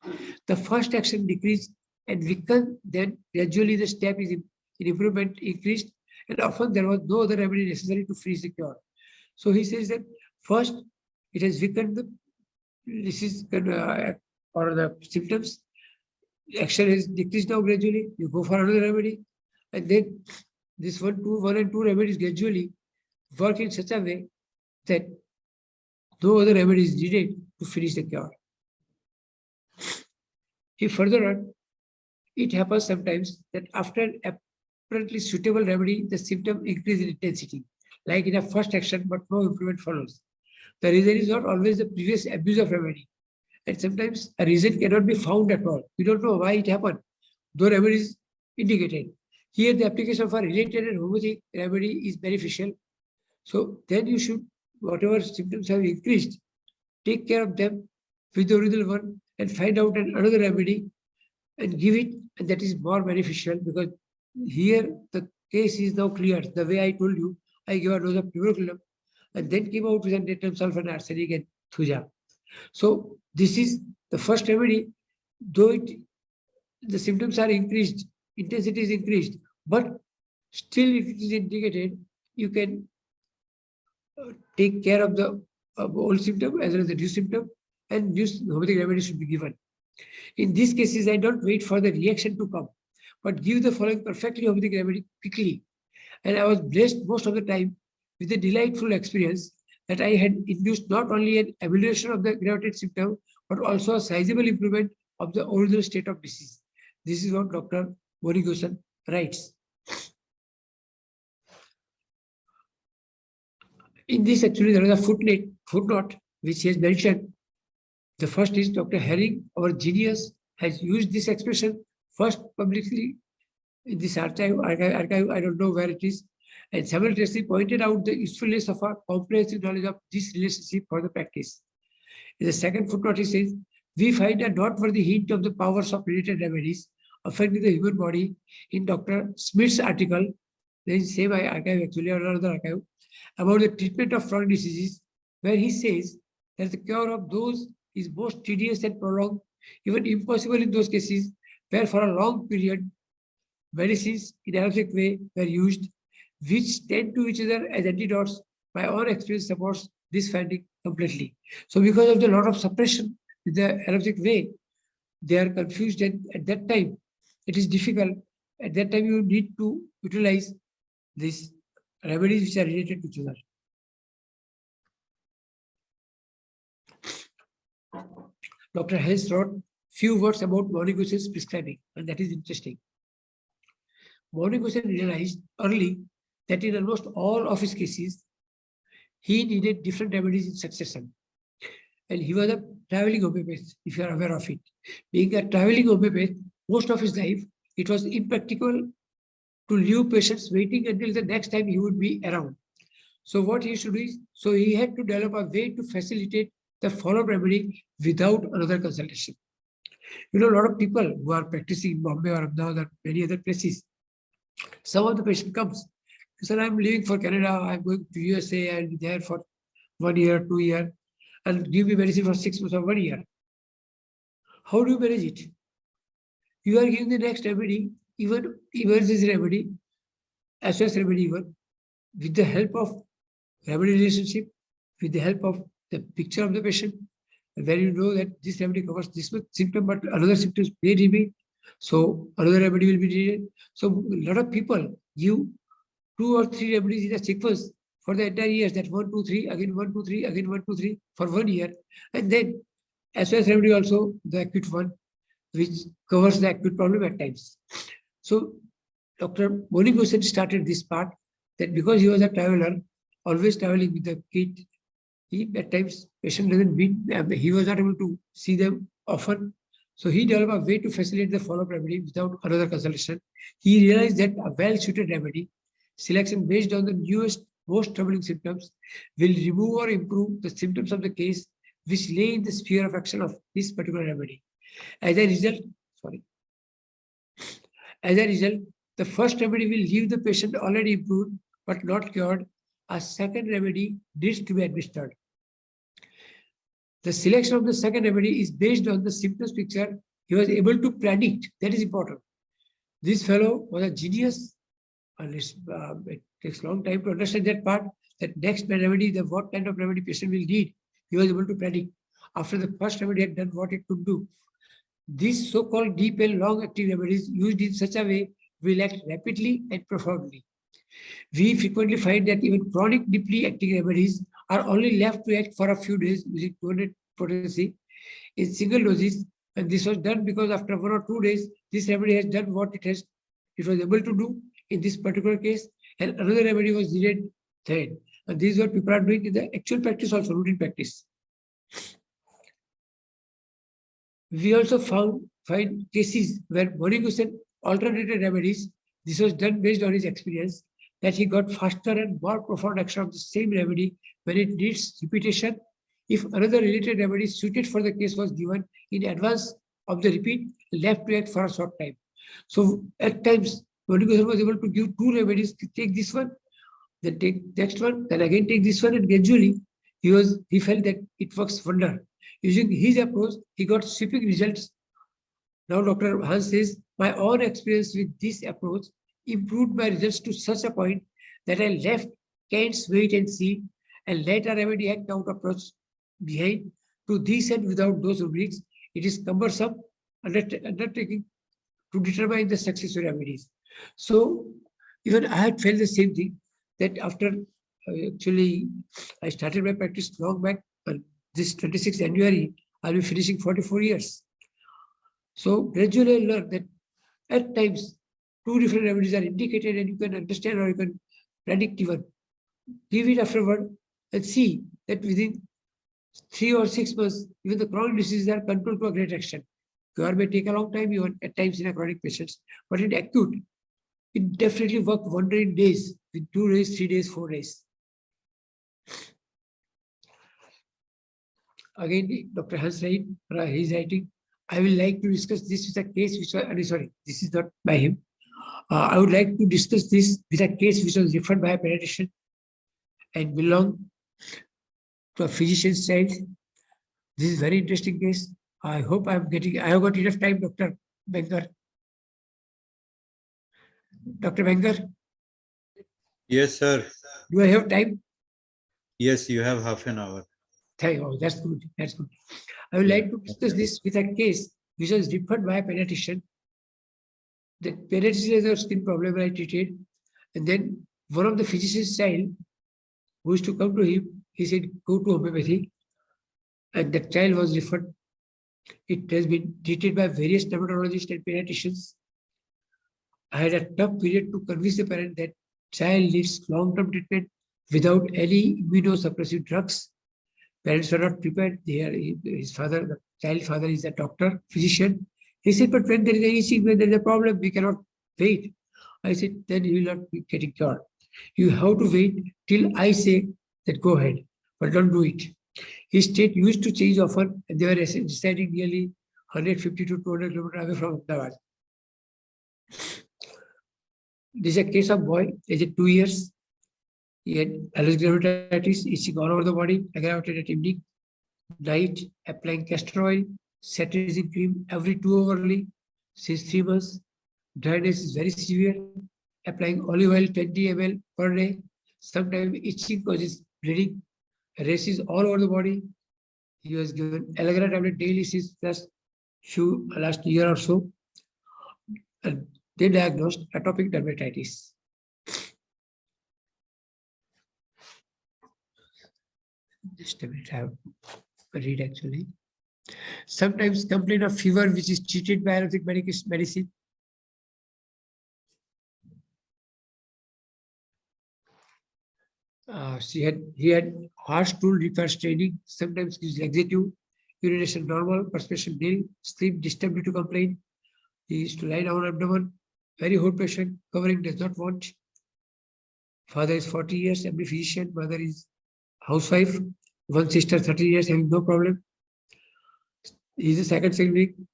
The first action decreased and weakened, then gradually the step is in improvement increased, and often there was no other remedy necessary to finish the cure. So he says that first it has weakened the disease or the symptoms. Action has decreased now gradually. You go for another remedy, and then this one and two remedies gradually work in such a way that no other remedy is needed to finish the cure. If further on, it happens sometimes that after an apparently suitable remedy, the symptom increase in intensity, like in a first action, but no improvement follows. The reason is not always the previous abuse of remedy. And sometimes a reason cannot be found at all. We don't know why it happened, though remedy is indicated. Here, the application of a related and homeopathic remedy is beneficial. So then you should, whatever symptoms have increased, take care of them with the original one and find out another remedy and give it, and that is more beneficial, because here the case is now clear. The way I told you, I gave a dose of tuberculum and then came out with a natrium sulfur, arsenic, and thuja. So this is the first remedy, though the symptoms are increased, intensity is increased, but still if it is indicated, you can take care of the old symptom as well as the new symptom, and new homeopathic remedy should be given. In these cases, I don't wait for the reaction to come, but give the following perfectly homeopathic remedy quickly. And I was blessed most of the time with a delightful experience that I had induced not only an amelioration of the aggravated symptom, but also a sizable improvement of the original state of disease. This is what Dr. Morigusan writes. In this, actually, there is a footnote which he has mentioned. The first is Dr. Herring, our genius, has used this expression first publicly in this archive, I don't know where it is, and simultaneously pointed out the usefulness of a comprehensive knowledge of this relationship for the practice. In the second footnote, he says, we find a noteworthy hint of the powers of related remedies affecting the human body in Dr. Smith's article, there is same archive actually, or another archive, about the treatment of chronic diseases, where he says that the cure of those is most tedious and prolonged, even impossible in those cases where for a long period medicines in allopathic way were used, which tend to each other as antidotes. My own experience supports this finding completely. So because of the lot of suppression in the allopathic way, they are confused, and at that time it is difficult. At that time you need to utilize these remedies which are related to each other. Dr. Hess wrote few words about Morigusan's prescribing, and that is interesting. Morigusan realized early that in almost all of his cases, he needed different remedies in succession. And he was a traveling homeopath, if you are aware of it. Being a traveling homeopath, most of his life, it was impractical to leave patients waiting until the next time he would be around. So what he should do is, so he had to develop a way to facilitate the follow-up remedy without another consultation. You know, a lot of people who are practicing in Bombay or Ahmedabad or many other places, some of the patient comes, he said, I'm leaving for Canada, I'm going to USA, I'll be there for 1 year, 2 years, and give me medicine for 6 months or 1 year. How do you manage it? You are giving the next remedy, even emergency remedy, as well as remedy even, with the help of remedy relationship, with the help of the picture of the patient, where you know that this remedy covers this much symptom, but another symptoms may remain. So another remedy will be needed. So a lot of people give 2 or 3 remedies in a sequence for the entire years. That 1, 2, 3, again 1, 2, 3, again 1, 2, 3 for 1 year, and then as well as remedy also the acute one, which covers the acute problem at times. So Dr. Morigusan started this part that because he was a traveler, always traveling with the kit, he at times patient doesn't meet, he was not able to see them often. So he developed a way to facilitate the follow-up remedy without another consultation. He realized that a well-suited remedy selection based on the newest, most troubling symptoms will remove or improve the symptoms of the case which lay in the sphere of action of this particular remedy. As a result, the first remedy will leave the patient already improved but not cured. A second remedy needs to be administered. The selection of the second remedy is based on the symptoms picture he was able to predict. That is important. This fellow was a genius. It takes a long time to understand that part, that next remedy, what kind of remedy patient will need, he was able to predict. After the first remedy had done what it could do. These so-called deep and long-acting remedies used in such a way will act rapidly and profoundly. We frequently find that even chronic deeply acting remedies are only left to act for a few days using 200 potency in single doses, and this was done because after 1 or 2 days, this remedy has done what it was able to do in this particular case, and another remedy was needed then. And this is what people are doing in the actual practice, also routine practice. We also find cases where Morigusan alternated remedies. This was done based on his experience that he got faster and more profound action of the same remedy when it needs repetition If another related remedy suited for the case was given in advance of the repeat, left to act for a short time. So at times, Bodhigoswami was able to give 2 remedies, take this one, then take next one, then again take this one, and gradually he felt that it works wonder. Using his approach, he got sweeping results. Now Dr. Hans says, my own experience with this approach improved my results to such a point that I left Kant's wait and see and let a remedy act out approach behind. To this and without those rubrics, it is cumbersome undertaking to determine the success of remedies. So even I had felt the same thing, that after actually I started my practice long back, but this 26th January, I'll be finishing 44 years. So gradually I learned that at times 2 different remedies are indicated and you can understand or you can predict even. Give it afterward and see that within 3 or 6 months, even the chronic diseases are controlled to a great extent. Cure may take a long time, even at times in a chronic patients, but in acute, it definitely worked wonder in days, with 2 days, 3 days, 4 days. Again, Dr. Hans Wright, he's writing, I will like to discuss this with a case which was, sorry, this is not by him. I would like to discuss this with a case which was referred by a pediatrician and belonged to a physician's child. This is a very interesting case. I hope I have got enough time, Dr. Banger. Dr. Banger? Yes, sir. Do I have time? Yes, you have half an hour. Thank you. Oh, that's good. That's good. I would like to discuss this with a case which was referred by a pediatrician. The pediatrician has a skin problem I treated. And then one of the physician's child who used to come to him, he said, go to homeopathy. And the child was referred. It has been treated by various dermatologists and pediatricians. I had a tough period to convince the parent that child needs long-term treatment without any immunosuppressive drugs. Parents were not prepared. His father, the child father, is a doctor, physician. He said, but when there is anything, when there is a problem, we cannot wait. I said, then you will not be getting cured. You have to wait till I say that go ahead, but don't do it. His state used to change often, and they were residing nearly 150 to 200 kilometers away from Ahmedabad. This is a case of boy, aged 2 years. He had allergic dermatitis, itching all over the body, aggravated at evening, night, applying castor oil, cetirizine cream every 2 hourly, since 3 months. Dryness is very severe, applying olive oil 20 ml per day. Sometimes itching causes bleeding, rashes all over the body. He was given Allegra tablet daily since last year or so. And they diagnosed atopic dermatitis. Just a minute, I have to read actually. Sometimes complain of fever which is treated by allopathic medicine. He had harsh stool repair staining, sometimes gives laxative, urination normal, perspiration nil, sleep disturbed due to complaint. He used to lie down on abdomen, very hot patient, covering does not want. Father is 40 years, every physician, mother is housewife, one sister 30 years having no problem. He is a second sibling,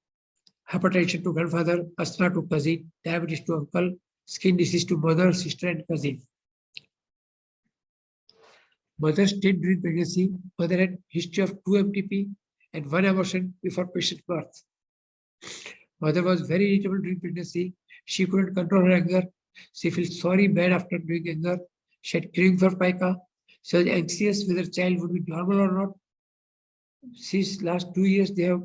hypertension to grandfather, asthma to cousin, diabetes to uncle, skin disease to mother, sister and cousin. Mother stayed during pregnancy. Mother had history of 2 MTP and 1 abortion before patient birth. Mother was very irritable during pregnancy. She couldn't control her anger. She feels sorry, bad after doing anger. She had craving for pica. She was anxious whether child would be normal or not. Since last 2 years, they have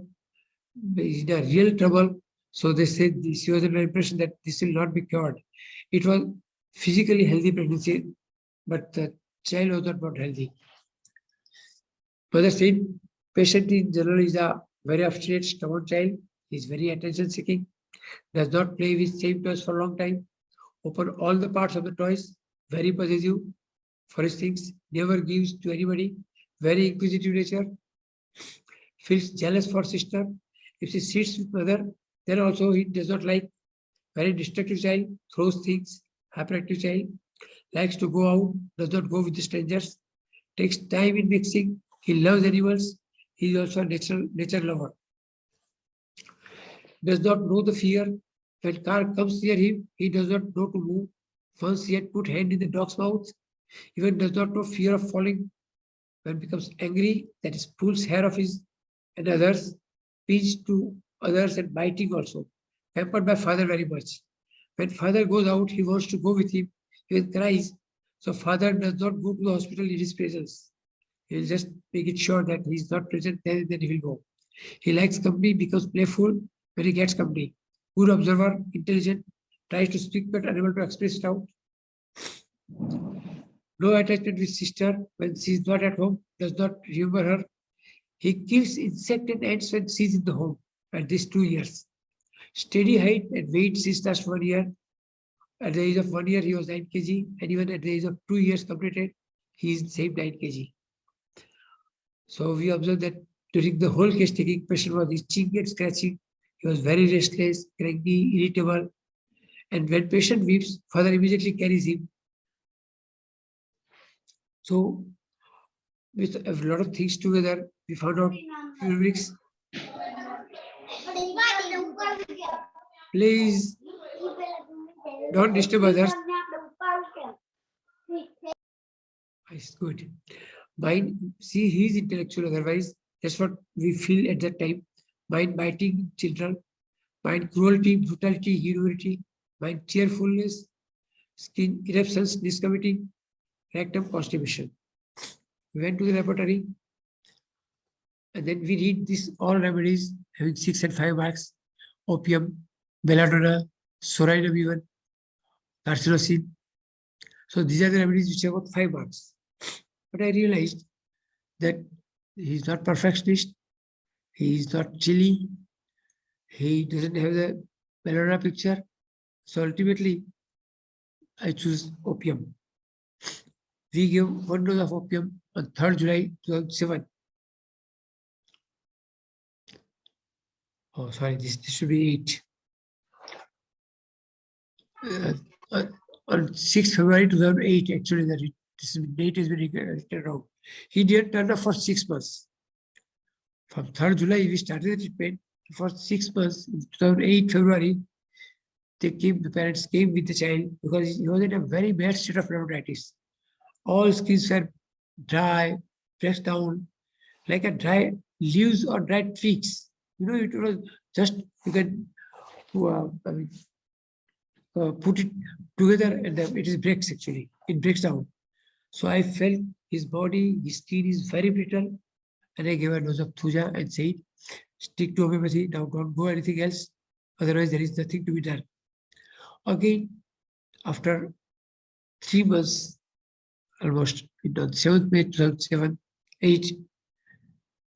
been in a real trouble. So they said she was under the impression that this will not be cured. It was physically healthy pregnancy, but the child was not healthy. Mother said, patient in general is a very obstinate, stubborn child. He is very attention seeking, does not play with same toys for a long time, open all the parts of the toys, very possessive for his things, never gives to anybody, very inquisitive nature, feels jealous for sister. If she sits with mother, then also he does not like, very destructive child, throws things, hyperactive child, likes to go out, does not go with the strangers, takes time in mixing, He loves animals. He is also a nature lover. Does not know the fear. When car comes near him, he does not know to move. Once he had put hand in the dog's mouth, even does not know fear of falling. When becomes angry, that is pulls hair of his and others, pinch to others and biting also. Pampered by father very much. When father goes out, he wants to go with him. He even cries. So father does not go to the hospital in his presence. He will just make it sure that he is not present there, then he will go. He likes company, becomes playful when he gets company. Good observer, intelligent, tries to speak but unable to express it out. No attachment with sister when she is not at home, does not remember her. He kills insect and ants when she is in the home at these 2 years. Steady height and weight since last 1 year. At the age of 1 year, he was 9 kg, and even at the age of 2 years completed, he is same 9 kg. So we observed that during the whole case taking, patient was itching and scratching. He was very restless, cranky, irritable. And when patient weeps, father immediately carries him. So with a lot of things together, we found out few weeks. Please don't disturb others. It's good. Mind, see, he is intellectual, otherwise, that's what we feel at that time. Mind biting children, mind cruelty, brutality, humility, mind cheerfulness, skin eruptions, discomforting, rectum constipation. We went to the laboratory and then we read these all remedies having 6 and 5 marks: opium, belladonna, sorinum, even carcinosin. So these are the remedies which have got 5 marks. But I realized that he is not perfectionist, he is not chilly, he doesn't have the belladonna picture. So ultimately, I choose opium. We gave 1 dose of opium on 3rd July 2007. Oh, sorry, this should be 8. On 6th February 2008, actually, this date has been written wrong. He didn't turn up for 6 months. From 3rd July, we started the treatment. For 6 months, in 2008 February, the parents came with the child because he was in a very bad state of pneumonitis. All skins were dry, pressed down, like a dry leaves or dry twigs. You know, it was just, you can put it together and it breaks actually. It breaks down. So I felt his body, his skin is very brittle, and I gave a dose of Thuja and said, stick to homeopathy, now don't go anything else, otherwise there is nothing to be done. Again, after 3 months, almost on 7th May 2007, 8,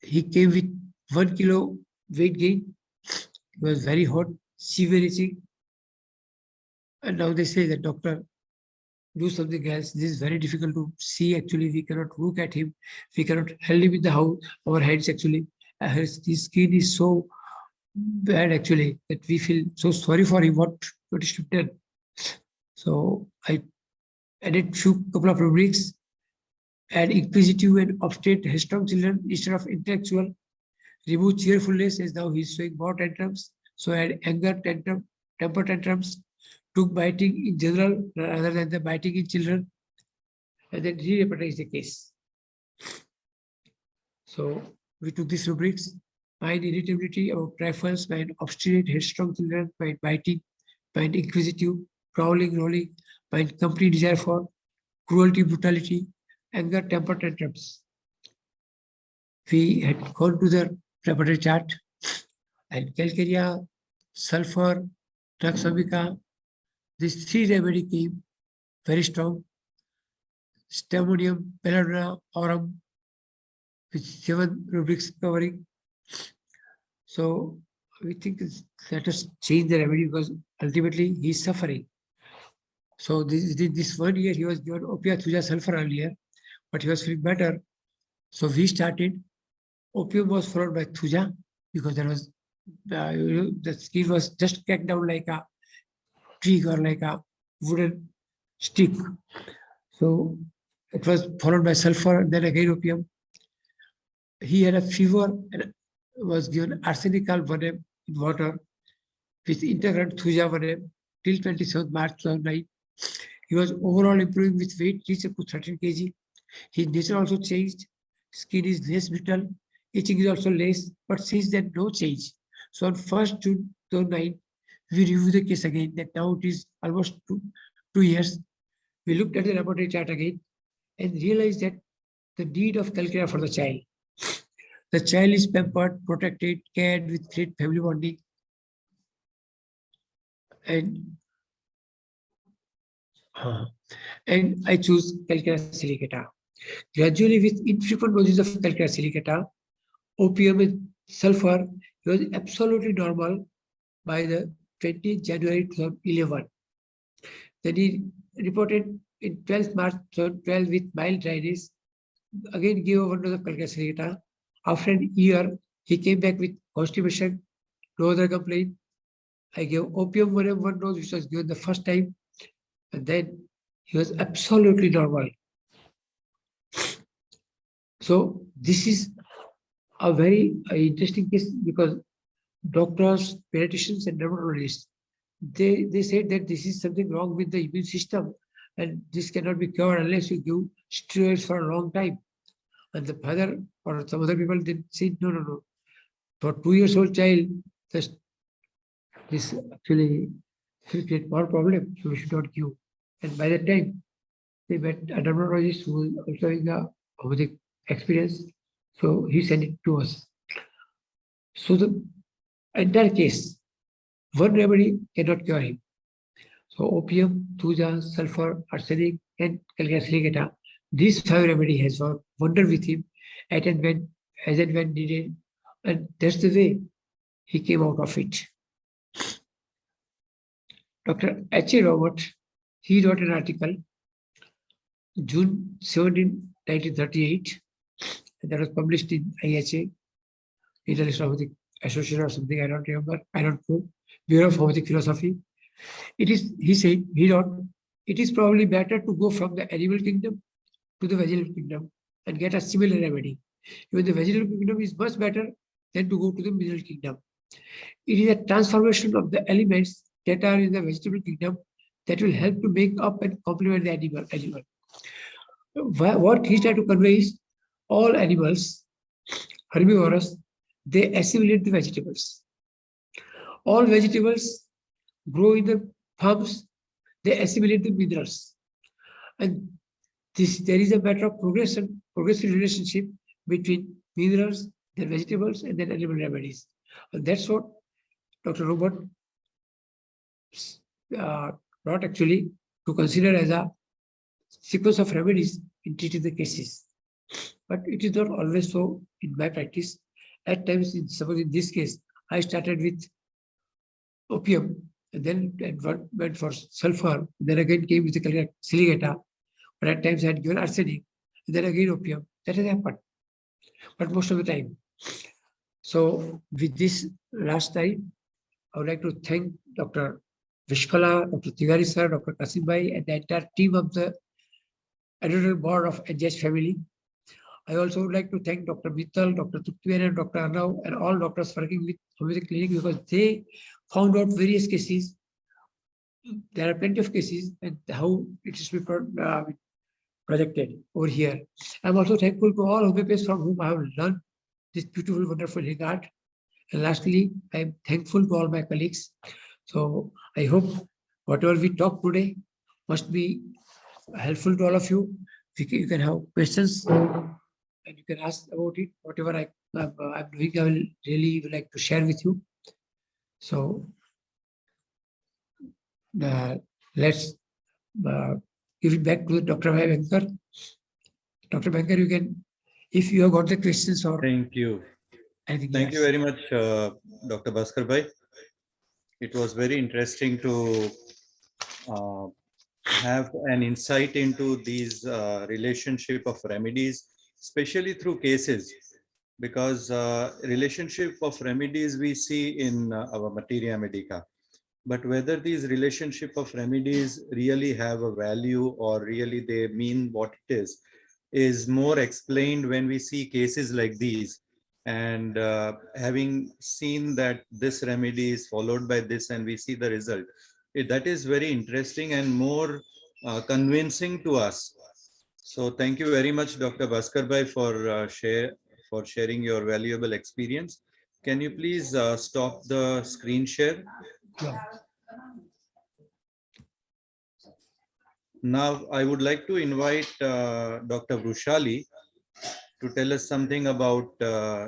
he came with 1 kilo weight gain. He was very hot, severe itching. And now they say that doctor, do something else. This is very difficult to see actually. We cannot look at him. We cannot hold him in the house, our hands actually. His skin is so bad actually that we feel so sorry for him. What is to be done? So I added couple of rubrics, add inquisitive and obstinate headstrong children instead of intellectual. Remove cheerfulness as now he's showing more tantrums. So add anger, temper tantrums. Took biting in general rather than the biting in children, and then re-repetize the case. So we took these rubrics: mind irritability about trifles, mind obstinate, headstrong children, mind biting, mind inquisitive, prowling, rolling, mind complete desire for, cruelty, brutality, anger, temper tantrums. We had gone to the laboratory chart, and calcarea, sulfur, Traxamica, these 3 remedy came very strong. Stamonium, belladonna, aurum, with 7 rubrics covering. So we think let us change the remedy because ultimately he is suffering. So this 1 year he was given opium, Thuja, sulfur earlier, but he was feeling better. So we started. Opium was followed by Thuja because there was the skin was just cracked down like a twig or like a wooden stick. So it was followed by sulfur, then again opium. he had a fever and was given arsenic 1m in water with intercurrent thuja 1m till 27th March 2009. He was overall improving with weight reached up to 13 kg. His nature also changed. Skin is less brittle. Itching is also less. But since then, no change. So on 1st June 2009, we reviewed the case again. That now it is almost 2 years. We looked at the laboratory chart again and realized that the need of calculator for the child. The child is pampered, protected, cared with great family bonding. And I choose calculator silicata. Gradually, with infrequent doses of calculator silicata, opium and sulfur, he was absolutely normal by the 20th January 2011. Then he reported in 12th March 2012 with mild dryness. Again, gave one dose of calculator silicata. After a year, he came back with constipation, no other complaint. I gave opium 1 dose, which was given the first time, and then he was absolutely normal. So this is a very interesting case because doctors, pediatricians, and dermatologists, they said that this is something wrong with the immune system, and this cannot be cured unless you give steroids for a long time. And the father or some other people they said, no. For 2-year-old child, this actually will create more problem, so we should not give. And by that time, they met a dermatologist who was also having a homeopathic experience, so he sent it to us. So the entire case, one remedy cannot cure him. So opium, thuja, sulfur, arsenic, and calculator silicata, these 5 remedy has worked wonder with him as and when needed, and that's the way he came out of it. Dr. H.A. Robert, he wrote an article June 17, 1938, and that was published in IHA, International Homeopathic Association or something, I don't remember, I don't know, Bureau of Homeopathic Philosophy. He wrote, it is probably better to go from the animal kingdom to the vegetable kingdom and get a similar remedy. Even the vegetable kingdom is much better than to go to the mineral kingdom. It is a transformation of the elements that are in the vegetable kingdom that will help to make up and complement the animal. What he's trying to convey is all animals, herbivorous, they assimilate the vegetables. All vegetables grow in the farms, they assimilate the minerals. And there is a matter of progressive relationship between minerals, then vegetables, and then animal remedies. And that's what Dr. Robert brought actually to consider as a sequence of remedies in treating the cases. But it is not always so in my practice. At times, suppose in this case, I started with opium, and then went for sulfur, then again came with the silicata, but at times I had given arsenic, and then again opium. That has happened, but most of the time. So with this last time, I would like to thank Dr. Vishkala, Dr. Tiwari sir, Dr. Kasim bhai, and the entire team of the editorial board of NJH family. I also would like to thank Dr. Mittal, Dr. Tuktivan, and Dr. Arnav, and all doctors working with homeopathic clinic because they found out various cases. There are plenty of cases and how it is projected over here. I'm also thankful to all homeopathists from whom I have learned this beautiful, wonderful healing art. And lastly, I'm thankful to all my colleagues. So I hope whatever we talk today must be helpful to all of you. You can have questions and you can ask about it. Whatever I'm doing, I will really like to share with you. So let's give it back to Dr. Bankar. Dr. Bankar, you can, if you have got the questions or Thank you. Thank you very much, Dr. Bhaskar bhai. It was very interesting to have an insight into these relationship of remedies, especially through cases, because relationship of remedies we see in our materia medica. But whether these relationship of remedies really have a value or really they mean what it is more explained when we see cases like these. And having seen that this remedy is followed by this and we see the result, that is very interesting and more convincing to us. So thank you very much, Dr. Bhaskar Bhai, for sharing your valuable experience. Can you please stop the screen share? Yeah. Now, I would like to invite Dr. Brushali to tell us something about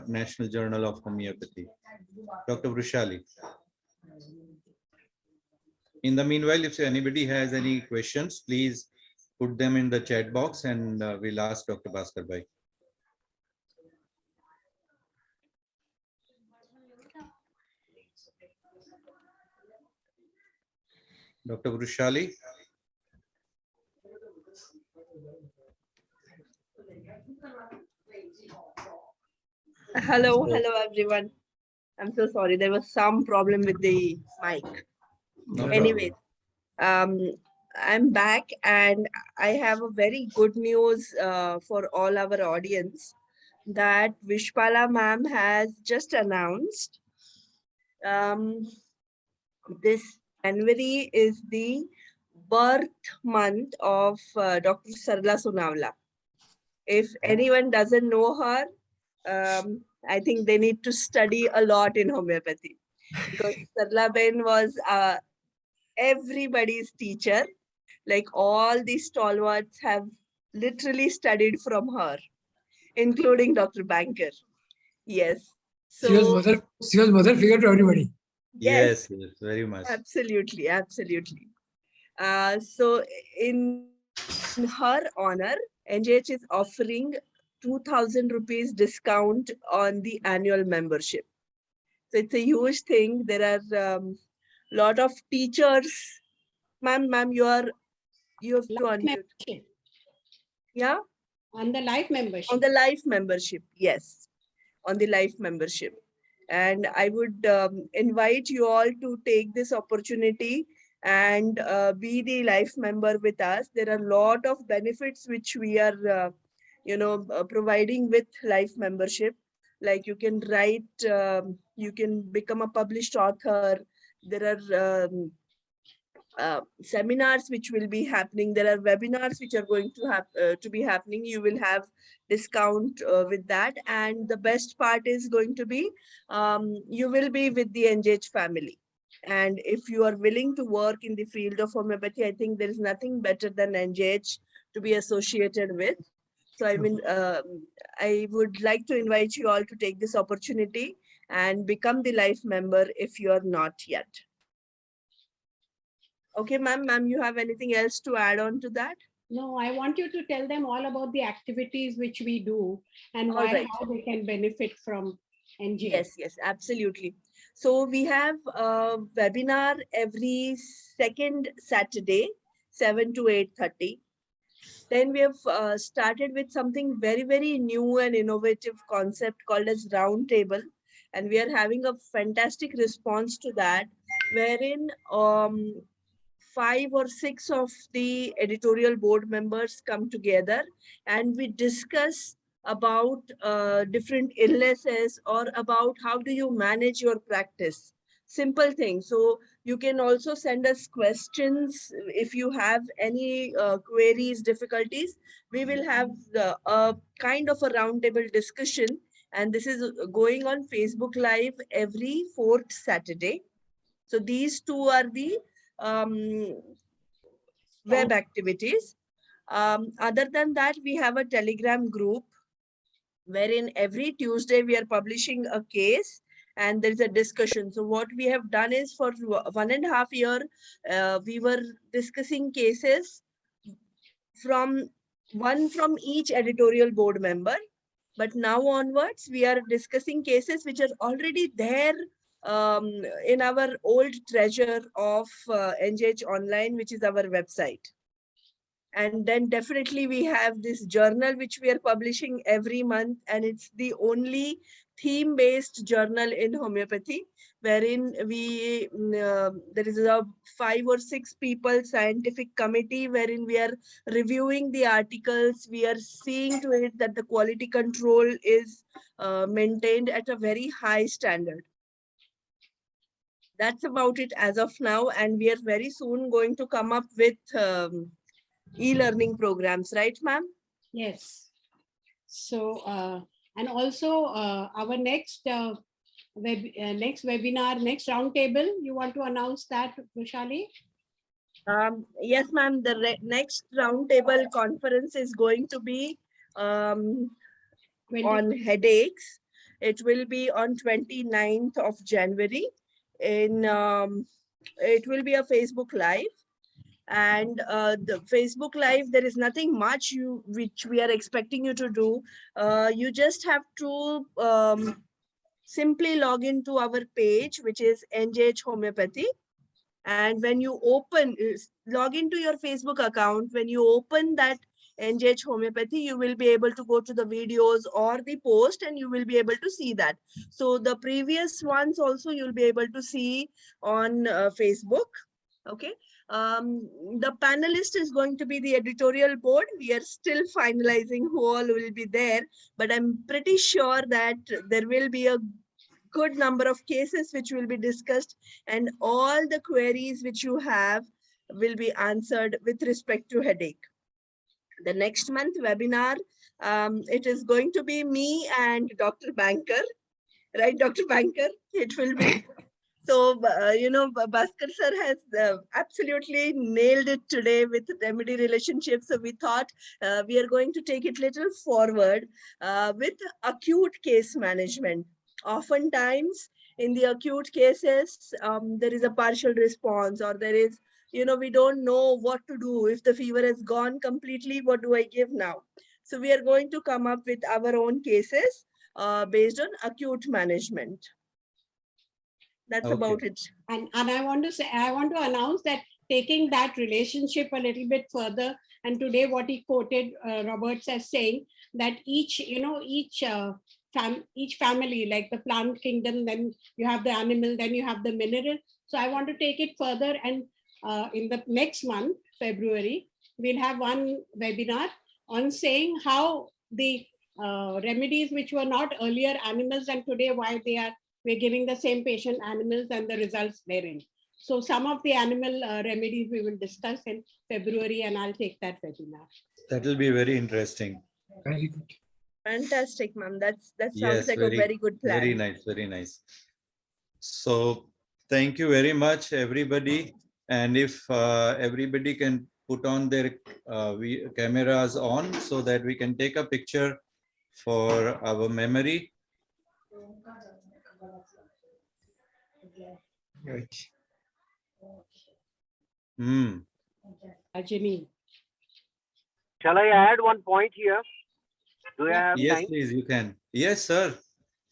National Journal of Homeopathy. Dr. Brushali. In the meanwhile, if anybody has any questions, please put them in the chat box and we'll ask Dr. Bhaskar Bhai. Dr. Brushali. Hello everyone. I'm so sorry. There was some problem with the mic. No Anyways, I'm back and I have a very good news for all our audience that Vishpala ma'am has just announced this January is the birth month of Dr. Sarla Sonawla. If anyone doesn't know her, I think they need to study a lot in homeopathy because Sarla Ben was everybody's teacher. Like all these stalwarts have literally studied from her, including Dr. Banker. Yes. She was So mother figure to everybody. Yes, yes, very much. absolutely, absolutely. So in her honor, NJH is offering 2,000 rupees discount on the annual membership. So it's a huge thing. There are lot of teachers. Ma'am, you have to unmute. Membership. Yeah? On the life membership. On the life membership, yes. On the life membership. And I would invite you all to take this opportunity and be the life member with us. There are a lot of benefits which we are, providing with life membership. Like you can write, you can become a published author. There are seminars which will be happening. There are webinars which are going to be happening. You will have discount with that. And the best part is going to be you will be with the NJH family. And if you are willing to work in the field of homeopathy, I think there is nothing better than NJH to be associated with. So I mean, I would like to invite you all to take this opportunity and become the life member if you are not yet. Okay, ma'am, you have anything else to add on to that? No, I want you to tell them all about the activities which we do and All right. how they can benefit from NJH. Yes, absolutely. So we have a webinar every second Saturday, 7 to 8:30. Then we have started with something very, very new and innovative concept called as Roundtable. And we are having a fantastic response to that, wherein 5 or 6 of the editorial board members come together and we discuss about different illnesses or about how do you manage your practice. Simple thing. So you can also send us questions if you have any queries, difficulties. We will have a kind of a roundtable discussion, and this is going on Facebook Live every 4th Saturday. So these two are the web activities. Other than that, we have a Telegram group wherein every Tuesday we are publishing a case and there is a discussion. So what we have done is for 1.5 years, we were discussing cases from each editorial board member. But now onwards, we are discussing cases which are already there in our old treasure of NJH Online, which is our website. And then definitely we have this journal which we are publishing every month, and it's the only theme-based journal in homeopathy wherein there is a 5 or 6 people scientific committee wherein we are reviewing the articles. We are seeing to it that the quality control is maintained at a very high standard. That's about it as of now, and we are very soon going to come up with e-learning programs, right, ma'am? Yes. So, and also our next next webinar, next roundtable, you want to announce that, Vishali? Yes, ma'am. The next roundtable conference is going to be on headaches. It will be on 29th of January. It will be a Facebook Live. And the Facebook Live, there is nothing much which we are expecting you to do. You just have to simply log into our page, which is NJH Homeopathy. And when you log into your Facebook account, when you open that NJH Homeopathy, you will be able to go to the videos or the post and you will be able to see that. So the previous ones also you'll be able to see on Facebook. Okay. The panelist is going to be the editorial board. We are still finalizing who all will be there, but I'm pretty sure that there will be a good number of cases which will be discussed, and all the queries which you have will be answered with respect to headache. The next month webinar, it is going to be me and Dr. Banker, right, Dr. Banker? It will be. So, Bhaskar sir has absolutely nailed it today with remedy relationships. So we thought we are going to take it little forward with acute case management. Oftentimes in the acute cases, there is a partial response, or there is, we don't know what to do. If the fever has gone completely, what do I give now? So we are going to come up with our own cases based on acute management. That's about it. And I want to announce that taking that relationship a little bit further, and today what he quoted Roberts as saying that each family, like the plant kingdom, then you have the animal, then you have the mineral. So I want to take it further, and in the next month, February, we'll have one webinar on saying how the remedies which were not earlier animals and today why we're giving the same patient animals and the results therein. So some of the animal remedies we will discuss in February, and I'll take that webinar. That will be very interesting. Very good. Fantastic, ma'am. That sounds like a very good plan. Very nice, very nice. So thank you very much, everybody. And if everybody can put on their cameras on so that we can take a picture for our memory. Right. Ajani. Shall I add one point here? Do I have Yes, time? please, you can. Yes, sir.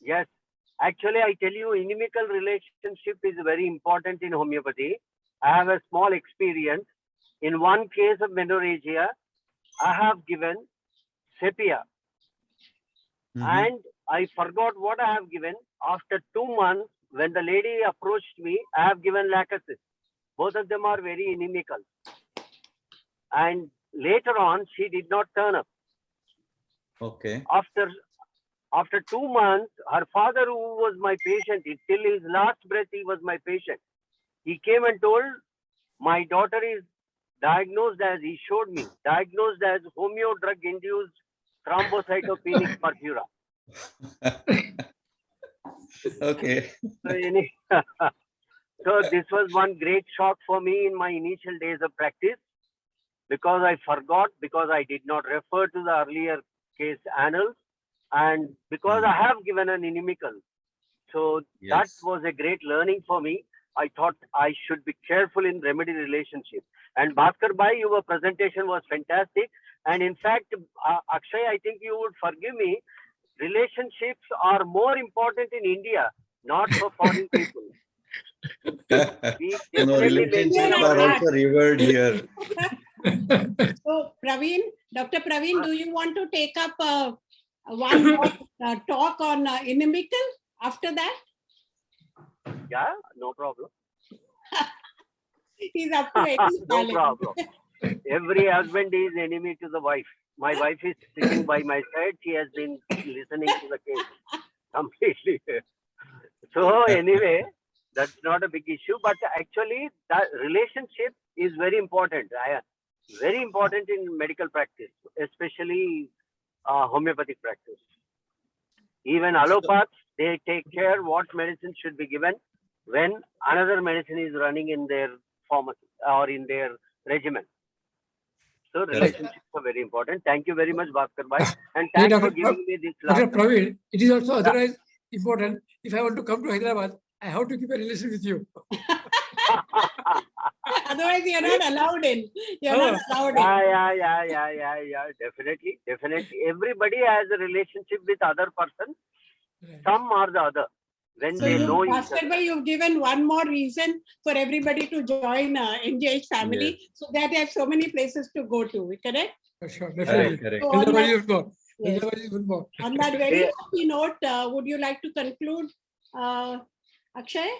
Yes. Actually, I tell you, inimical relationship is very important in homeopathy. I have a small experience. In one case of menorrhagia, I have given sepia. And I forgot what I have given. After 2 months, when the lady approached me, I have given lacasis. Both of them are very inimical. And later on, she did not turn up. Okay. After 2 months, her father, who was my patient, till his last breath, he was my patient. He came and told, my daughter is diagnosed as, he showed me, diagnosed as homeo drug-induced thrombocytopenic purpura. Okay. So this was one great shock for me in my initial days of practice, because I forgot, because I did not refer to the earlier case annals, and because I have given an inimical. So that was a great learning for me. I thought I should be careful in remedy relationship. And Bhaskar Bhai, your presentation was fantastic. And in fact, Akshay, I think you would forgive me. Relationships are more important in India, not for foreign people. No, relationships are also revered here. So Praveen, Dr. Praveen, do you want to take up one more talk on inimical after that? Yeah, no problem. He's up to any No challenge. problem. Every husband is enemy to the wife. My wife is sitting by my side. She has been listening to the case completely. So anyway, that's not a big issue. But actually, that relationship is very important. Very important in medical practice, especially homeopathic practice. Even allopaths, they take care what medicine should be given when another medicine is running in their pharmacy or in their regimen. So relationships are very important. Thank you very much, Bhaskar Bhai. And Yeah, thanks for Dr. giving me this Dr. last. Praveen, it is also otherwise important. If I want to come to Hyderabad, I have to keep a relation with you. Otherwise, you're not allowed in. You're not allowed in. Yeah. Definitely. Everybody has a relationship with other person, some or the other. When So they know each Bhaskar other. bhai, you've given one more reason for everybody to join NJH family, so that they have so many places to go to. Correct? Sure, Correct, definitely. correct. So on that, Yes. yes. On that very happy note, would you like to conclude, Akshay?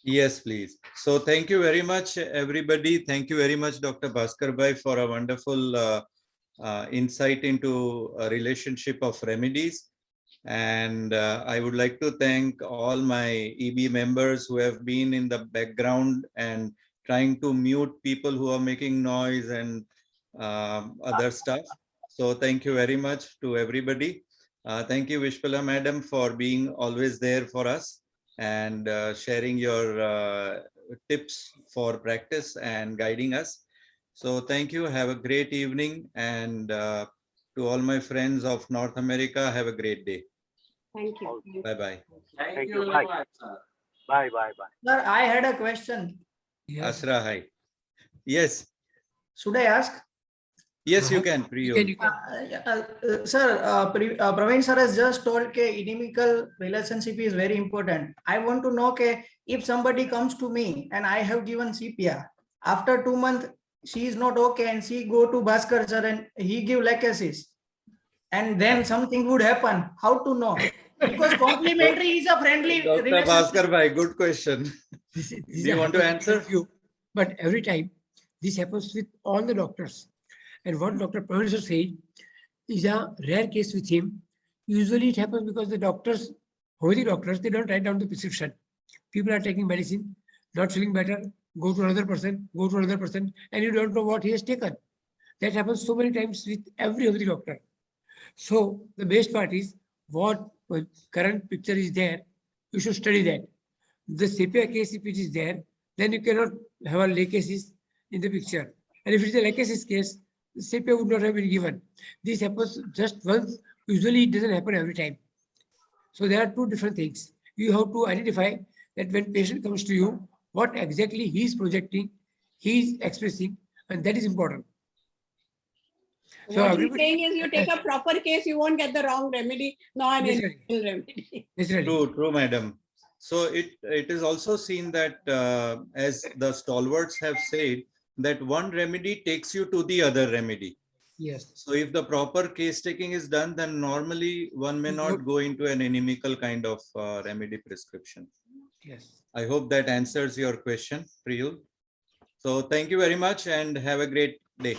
Yes, please. So thank you very much, everybody. Thank you very much, Dr. Bhaskar Bhai, for a wonderful insight into a relationship of remedies. And I would like to thank all my EB members who have been in the background and trying to mute people who are making noise and other stuff. So thank you very much to everybody. Thank you, Vishpala Madam, for being always there for us and sharing your tips for practice and guiding us. So thank you. Have a great evening. And to all my friends of North America, have a great day. Thank you. Bye-bye. Thank you. Bye. Bye. Sir, I had a question. Yes. Asra, hi. Yes. Should I ask? Yes, you can. Priyul. You can. Sir, Praveen sir has just told that inimical relationship is very important. I want to know if somebody comes to me and I have given CPR, after 2 months, she is not okay and she go to Bhaskar sir and he give lachesis. And then something would happen. How to know? Because complimentary is a friendly Dr. relationship. Bhaskar Bhai, good question. This Do you want to happens with answer? few, but every time this happens with all the doctors. And what Dr. Praveen said is a rare case with him. Usually it happens because the doctors, holy doctors, they don't write down the prescription. People are taking medicine, not feeling better, go to another person, and you don't know what he has taken. That happens so many times with every holy doctor. So the best part is what current picture is there, you should study that. The sepia case, if it is there, then you cannot have a lachesis in the picture. And if it is a lachesis case, the sepia would not have been given. This happens just once. Usually it doesn't happen every time. So there are two different things. You have to identify that when patient comes to you, what exactly he is projecting, he is expressing, and that is important. So What he's saying is, you take a proper case, you won't get the wrong remedy, remedy. True, madam. So it is also seen that as the stalwarts have said, that one remedy takes you to the other remedy. Yes. So if the proper case taking is done, then normally one may not go into an inimical kind of remedy prescription. Yes. I hope that answers your question, Priyul. So thank you very much and have a great day.